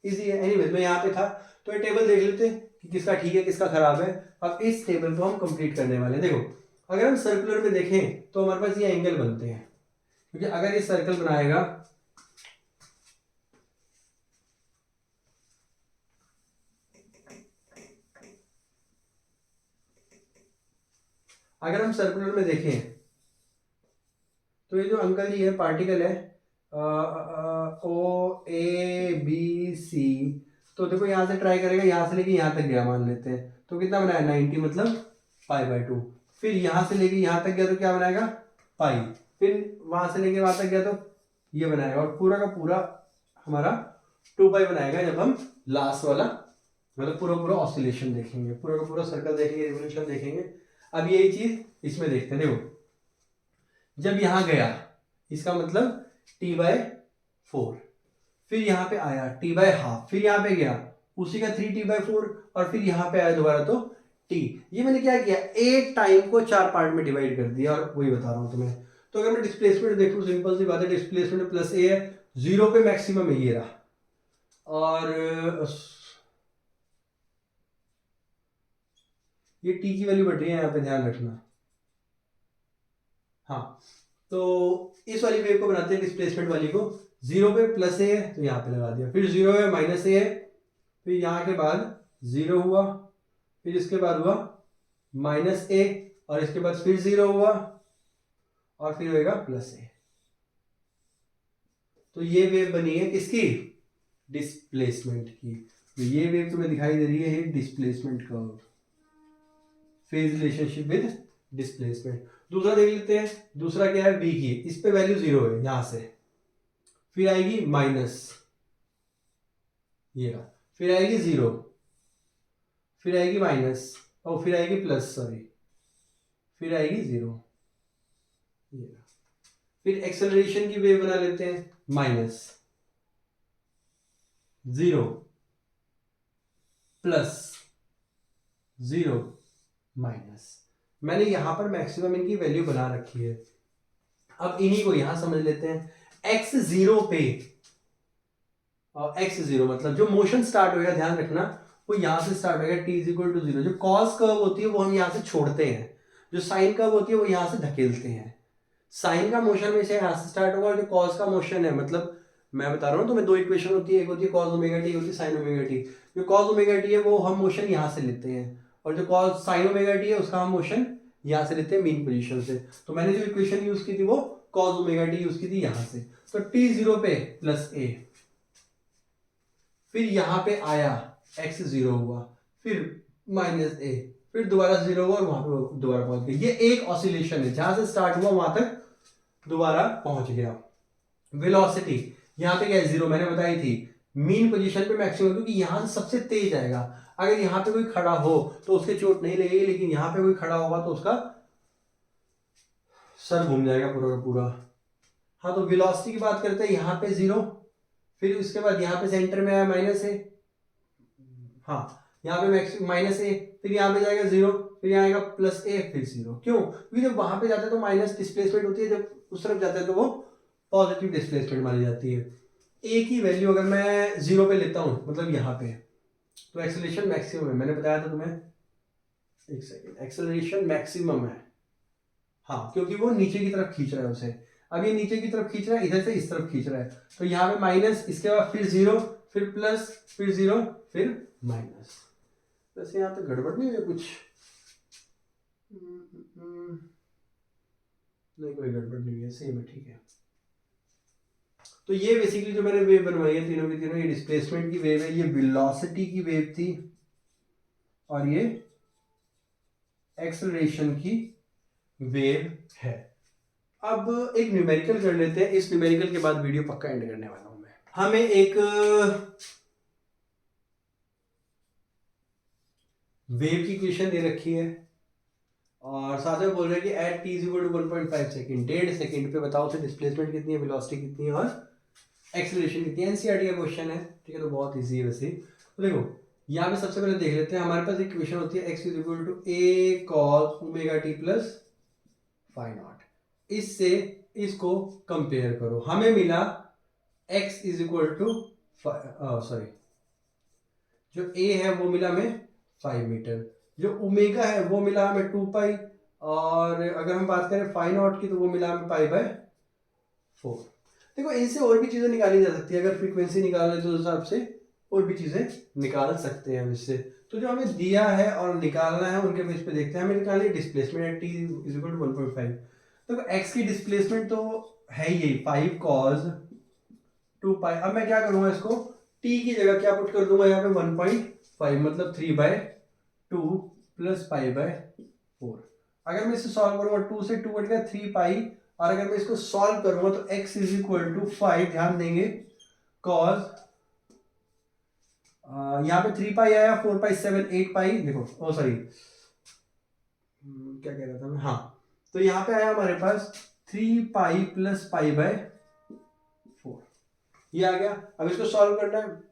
इजी है। एनीवेज मैं यहाँ पे था, तो ये टेबल देख लेते हैं कि किसका ठीक है किसका खराब है। अब इस टेबल को हम कंप्लीट करने वाले हैं। देखो अगर हम सर्कुलर में देखें तो हमारे पास ये एंगल बनते हैं, क्योंकि अगर ये सर्कल बनाएगा, अगर हम सर्कुलर में देखें तो ये जो अंकल जी है पार्टिकल है, ओ ए बी सी, तो देखो यहाँ से ट्राई करेगा, यहाँ से लेके यहाँ तक गया मान लेते हैं, तो कितना बनाया 90 मतलब π/2। फिर यहाँ से लेके यहाँ तक गया तो क्या बनाएगा पाई, फिर वहां से लेके वहां तक गया तो ये बनाएगा, और पूरा का पूरा हमारा 2π बनाएगा जब हम लास्ट वाला मतलब पूरा पूरा ऑसिलेशन देखेंगे, पूरा का पूरा सर्कल देखेंगे, रिवोल्यूशन देखेंगे। अब यही चीज इसमें देखते हैं। देखो जब यहाँ गया इसका मतलब t/4, फिर यहाँ पे आया t/2, फिर यहाँ पे गया उसी का 3t/4, और फिर यहाँ पे आया दोबारा तो t। ये मैंने क्या किया, एक टाइम को 4 पार्ट में डिवाइड कर दिया, और वही बता रहा हूँ तुम्हें। तो अगर मैं डिस्प्लेसमेंट देखूँ, सिंपल सी बात है, डिस्प्लेसमेंट प्लस a है, 0 पे मैक्सिमम है ये रहा, और ये t की वैल्यू बढ़ रही है यहाँ पे, ध्यान रखना। हाँ, तो इस वाली वेव को बनाते हैं डिस्प्लेसमेंट वाली को, 0 पे प्लस ए है तो यहाँ पे लगा दिया, फिर 0 है माइनस ए है, फिर यहाँ के बाद 0 हुआ, फिर इसके बाद हुआ माइनस ए, और इसके बाद फिर 0 हुआ, और फिर होएगा प्लस ए। तो ये वेव बनी है किसकी, डिस्प्लेसमेंट की। तो ये वेव तुम्हें दिखाई दे रही है displacement curve, phase relationship with displacement. दूसरा देख लेते हैं, दूसरा क्या है v की, इस पे वैल्यू 0 है यहां से, फिर आएगी माइनस, ये रहा, फिर आएगी 0, फिर आएगी माइनस, और फिर आएगी प्लस, सॉरी, फिर आएगी 0, ये रहा। फिर एक्सेलरेशन की वेव बना लेते हैं, माइनस 0 प्लस 0 माइनस। मैंने यहां पर मैक्सिमम इनकी वैल्यू बना रखी है। अब इन्हीं को यहां समझ लेते हैं। x0 पे, और x0 मतलब जो मोशन स्टार्ट होगा, ध्यान रखना, वो यहां से स्टार्ट होगा t=0। जो कॉस कर्व होती है वो हम यहां से छोड़ते हैं, जो साइन कर्व होती है वो यहां से धकेलते हैं। साइन का मोशन में से यहां से स्टार्ट होगा, और जो कॉस का मोशन है, मतलब मैं बता रहा हूं तुम्हें, दो इक्वेशन होती है, एक होती है cos ओमेगा टी, एक होती है sin ओमेगा टी। जो cos ओमेगा टी है वो हम मोशन यहां से लेते हैं, और जो cos sin ओमेगा टी है उसका हम मोशन यहां से लेते हैं मीन पोजीशन से। तो मैंने जो इक्वेशन यूज की थी वो cos ओमेगा टी यूज की थी यहां से। तो t0 पे प्लस a, फिर यहां पे आया x0 हुआ, फिर माइनस a, फिर दोबारा 0 हुआ, और वहां पे दोबारा पहुंच गया। ये एक ऑसिलेशन है, जहां से स्टार्ट हुआ वहां तक दोबारा पहुंच गया। वेलोसिटी यहाँ पे क्या है 0, मैंने बताई थी, मीन पोजीशन पे मैक्सिमम, क्योंकि यहां से सबसे तेज आएगा। अगर यहाँ पे कोई खड़ा हो तो उसके चोट नहीं लगेगी, लेकिन यहाँ पे कोई खड़ा होगा तो उसका सर घूम जाएगा पूरा का पूरा। हाँ, तो वेलोसिटी की बात करते हैं, यहाँ पे 0, फिर उसके बाद यहाँ पे सेंटर में आया माइनस ए, हाँ यहाँ पे मैक्सिमम माइनस ए, फिर यहाँ पे जाएगा 0, फिर यहाँ आएगा प्लस ए, फिर 0। क्यों? क्योंकि जब वहां पे जाते हैं तो माइनस डिस्प्लेसमेंट होती है, जब उस तरफ जाते हैं तो वो पॉजिटिव डिस्प्लेसमेंट मानी जाती है। ए की वैल्यू अगर मैं 0 पे लेता हूं, मतलब यहाँ पे, तो एक्सेलरेशन मैक्सिमम है, मैंने बताया था तुम्हें, एक सेकेंड, एक्सेलरेशन मैक्सिमम है, हाँ, क्योंकि वो नीचे की तरफ खींच रहा है उसे। अब ये नीचे की तरफ खींच रहा है, इधर से इस तरफ खींच रहा है, तो यहाँ पे माइनस, इसके बाद फिर 0, फिर प्लस, फिर 0, फिर माइनस। वैसे यहाँ पे गड़बड़ नहीं है कुछ? नहीं, कोई गड़बड़ नहीं है, सेम है, ठीक है। तो ये बेसिकली जो मैंने वेव बनवाई है तीनों की तीनों, ये डिस्प्लेसमेंट की वेव है, ये वेलोसिटी की वेव थी, और ये एक्सेलरेशन की वेव है। अब एक न्यूमेरिकल कर लेते हैं, इस न्यूमेरिकल के बाद वीडियो पक्का एंड करने वाला हूं मैं। हमें एक वेव की इक्वेशन दे रखी है, और साथ में बोल रहे हैं कि एट t = 1.5 सेकेंड, 1.5 सेकेंड पे बताओ से डिस्प्लेसमेंट कितनी है, वेलोसिटी कितनी है, और एक्सेलरेशन कितनी है। एनसीईआरटी का क्वेश्चन है, ठीक है, तो बहुत इजी है वैसे। तो देखो यहाँ पे सबसे पहले देख लेते हैं, हमारे पास एक इक्वेशन होती है x = a cos omega t plus phi not. इससे इसको कंपेयर करो, हमें मिला x = सॉरी, जो a है वो मिला हमें 5 मीटर, जो ओमेगा है वो मिला हमें 2π, और अगर हम बात करें phi नॉट की तो वो मिला हमें π/4। देखो इनसे और भी चीजें निकाली जा सकती है, अगर फ्रीक्वेंसी निकालने तो उस हिसाब से और भी चीजें निकाल सकते हैं इससे। तो जो हमें दिया है और निकालना है उनके बेस पे देखते हैं। हमें निकालनी है डिस्प्लेसमेंट t = 1.5। तो x की डिस्प्लेसमेंट तो है यही 5 cos 2 पाई। अब मैं क्या करूंगा, इसको t की जगह क्या पुट कर दूंगा यहाँ पे 1.5, मतलब 3/2 प्लस पाई बाय 4। अगर मैं इसे सॉल्व करूंगा 2 से 2 कट गया 3 पाई, और अगर मैं इसको सॉल्व करूंगा तो x इज इक्वल टू 5, ध्यान देंगे, कॉज यहाँ पे 3 पाई आया, 4 पाई 7 8 पाई, देखो ओ सॉरी क्या कह रहा था मैं, हाँ, तो यहाँ पे आया हमारे पास 3 पाई प्लस पाई बाय 4, ये आ गया। अब इसको सॉल्व करना है,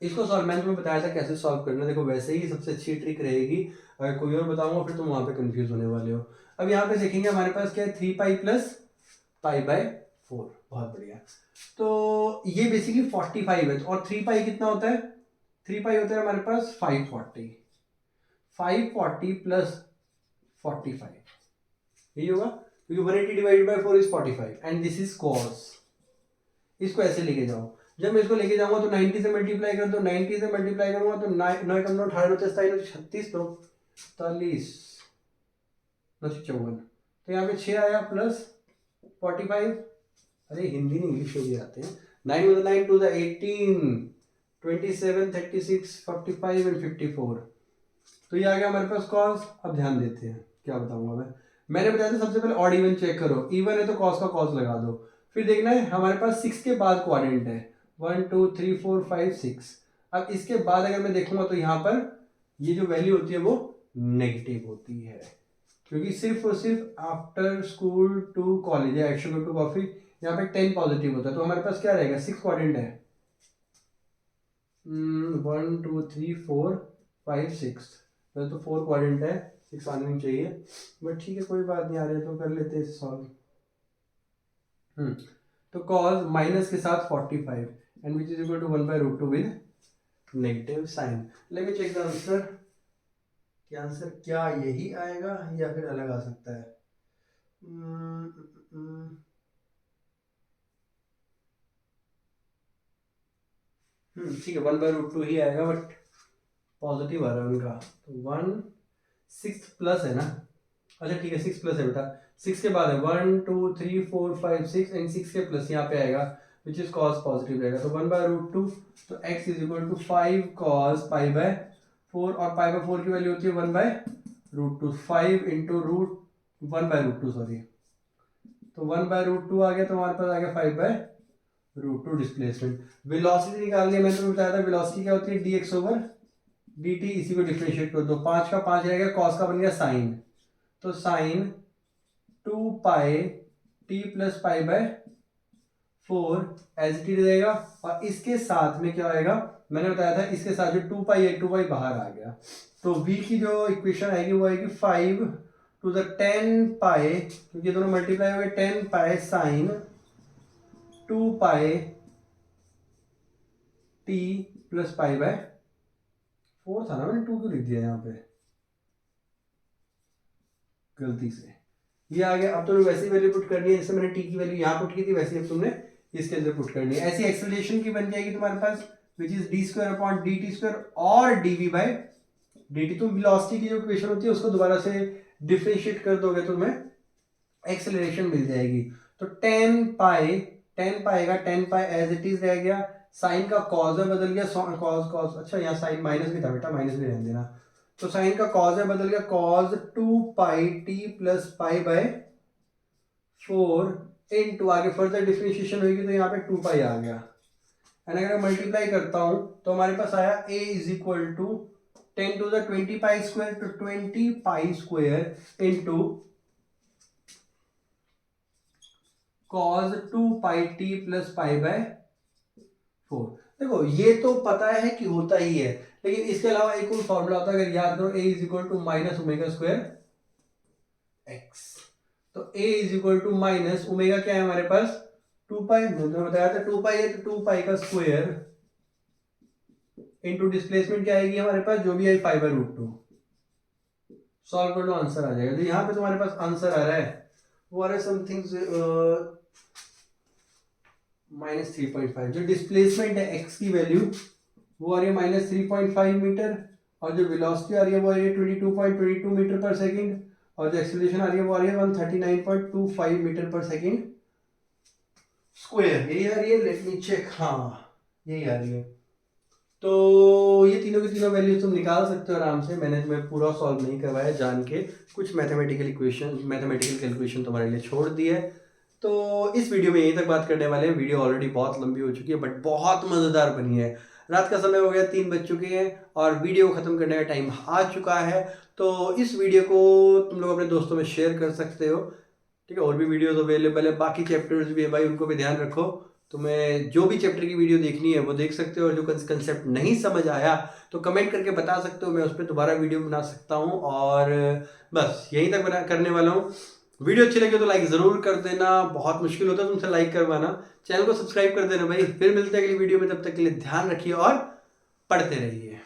इसको सॉल्व मैंने तुम्हें बताया था कैसे सॉल्व करना है, देखो वैसे ही सबसे अच्छी ट्रिक रहेगी, अगर कोई और बताऊंगा फिर तुम वहां पे कंफ्यूज होने वाले हो। अब यहाँ पे देखेंगे हमारे पास क्या है, 3 पाई प्लस पाई बाय 4, बहुत बढ़िया। तो ये बेसिकली 45 है, और 3 पाई कितना होता है, 3 पाई होता है हमारे पास 540 प्लस 45, यही होगा, क्योंकि 180 divided by 4 is 45, and this is cos. इसको ऐसे लेके जाओ, जब मैं इसको लेके जाऊंगा तो 90 से मल्टीप्लाई कर दो, 90 से मल्टीप्लाई करूंगा तो 9 कम 9 18 36 तो 40 54, तो यहाँ पे 6 आया प्लस 45, अरे हिंदी नहीं इंग्लिश में भी आते हैं, 9 with 9 to the 18 27 36 45 एंड 54, तो ये आ गया हमारे पास कॉस। अब ध्यान देते हैं क्या बताऊंगा मैंने बताया था सबसे पहले ऑड इवन चेक करो, इवन है तो कॉस का कॉस लगा दो, फिर देखना है हमारे पास 6 के बाद क्वाड्रेंट है, 1 2 3 4 5 6। अब इसके बाद अगर मैं देखूंगा तो यहाँ पर ये जो वैल्यू होती है वो नेगेटिव होती है, क्योंकि सिर्फ और सिर्फ आफ्टर स्कूल टू कॉलेज या एक्शन टू कॉफी यहाँ पे 10 पॉजिटिव होता है, तो हमारे पास क्या रहेगा, 6 क्वाड्रेंट है, 1 2 3 4 5 6, तो 4 क्वाड्रेंट है, 6 आने में चाहिए, बट ठीक है कोई बात नहीं, आ रहे हैं तो कर लेते हैं सॉल्व। तो कॉस माइनस के साथ 45 and which is equal to 1/√2 with negative sign. Let me check the answer, कि आंसर क्या यही आएगा या फिर अलग आ सकता है। ठीक है 1/√2 ही आएगा, बट पॉजिटिव आ रहा है उनका, तो 1 6 प्लस है ना, अच्छा ठीक है 6 प्लस है बेटा, 6 के बाद है 1 2 3 4 5 6 एंड 6 के प्लस यहाँ पे आएगा विच इज कॉस पॉजिटिव रहेगा, तो 1/√2, तो x is equal to 5 cos pi by 4, और पाई बाय 4 की वैल्यू होती है 1/√2, 5 इंटू रूट 1/√2 सॉरी, तो 1/√2 आ गया, तो हमारे पास आ गया 5/√2 डिस्प्लेसमेंट। वेलोसिटी निकालनी है, मैंने तुम्हें बताया था वेलोसिटी क्या होती है, dx ओवर dt, इसी को डिफरेंशिएट कर दो, 5 का 5 रहेगा, कॉस का बन गया साइन, तो sine 2 pi t plus pi by 4 as it रहेगा, और इसके साथ में क्या आएगा, मैंने बताया था इसके साथ जो 2 पाई है 2 पाई बाहर आ गया, तो v की जो इक्वेशन आएगी वो आएगी 5 टू द 10 पाई, क्योंकि दोनों मल्टीप्लाई हो गए, 10 pi sine 2 pi t plus pi by 4 था ना, मैंने 2 क्यों लिख दिया यहाँ पे गलती से, ये आ गया। अब तुम्हें वैसी वैल्यू पुट करनी है जैसे मैंने t की वैल्यू यहाँ पुट की थी, वैसे अब तुमने इसके अंदर पुट करनी है, ऐसी एक्सेलरेशन की बन जाएगी तुम्हारे पास विच इज d² और dv बाय dt। तुम वेलोसिटी की जो इक्वेशन होती है उसको दोबारा से डिफरेंशिएट कर दोगे तो तुम्हें एक्सेलरेशन मिल जाएगी, तो 10 पाई का 10 पाई एज इट इज रह गया, साइन का कॉज में बदल गया, कॉज अच्छा यहाँ साइन माइनस भी था बेटा, माइनस भी रहने देना, तो साइन का कॉज में बदल गया, cause 2 pi t plus pi by 4 into आगे फर्दर डिफरेंशिएशन होगी तो यहाँ पे 2 पाई आ गया, एंड अगर मल्टीप्लाई करता हूं तो हमारे पास आया a is equal to 10 to the 20 pi square, तो 20 pi square into cos 2 pi t plus pi by 4। देखो ये तो पता है कि होता ही है, लेकिन इसके अलावा एक और फॉर्मूला होता है, अगर याद करो a is equal to minus omega square x, तो a is equal to minus omega क्या है हमारे पास 2 पाई, मैंने बताया था 2 पाई है तो 2 पाई का स्क्वायर इनटू डिस्प्लेसमेंट क्या आएगी हमारे पास, जो भी है 5/√2, सॉल्व कर लो आंसर आ जाएगा। तो यहाँ पे तुम्हारे पास आंसर आ रहा है वो आ रहा है समथिंग -3.5, जो डिस्प्लेसमेंट है x की वैल्यू वो आ रही है -3.5 मीटर, और जो वेलोसिटी आ रही है वो आ रही है 22.22 मीटर पर सेकंड, और जो एक्सेलरेशन आ रही है वो आ रही है 139.25 मीटर पर सेकंड स्क्वायर यही आ रही है, लेट मी चेक, हाँ यही आ रही है। तो ये तीनों की तीनों वैल्यूज तुम निकाल सकते हो आराम से। मैंने तुम्हें पूरा सॉल्व नहीं करवाया, जान के कुछ मैथमेटिकल इक्वेशन, मैथमेटिकल कैलकुलेशन तुम्हारे लिए छोड़ दी है। तो इस वीडियो में यहीं तक बात करने वाले हैं। वीडियो ऑलरेडी बहुत लंबी हो चुकी है बट बहुत मज़ेदार बनी है। रात का समय हो गया, 3 बज चुके हैं और वीडियो ख़त्म करने का टाइम आ चुका है। तो इस वीडियो को तुम लोग अपने दोस्तों में शेयर कर सकते हो, ठीक है। और भी वीडियोस अवेलेबल है, बाकी चैप्टर्स भी है भाई, उनको भी ध्यान रखो। तुम्हें जो भी चैप्टर की वीडियो देखनी है वो देख सकते हो, और जो कंसेप्ट नहीं समझ आया तो कमेंट करके बता सकते हो, मैं उस पर दोबारा वीडियो बना सकता हूँ। और बस यहीं तक बना करने वाला हूँ। वीडियो अच्छी लगी तो लाइक ज़रूर कर देना, बहुत मुश्किल होता है तुमसे लाइक करवाना। चैनल को सब्सक्राइब कर देना भाई। फिर मिलते हैं अगली वीडियो में, तब तक के लिए ध्यान रखिए और पढ़ते रहिए।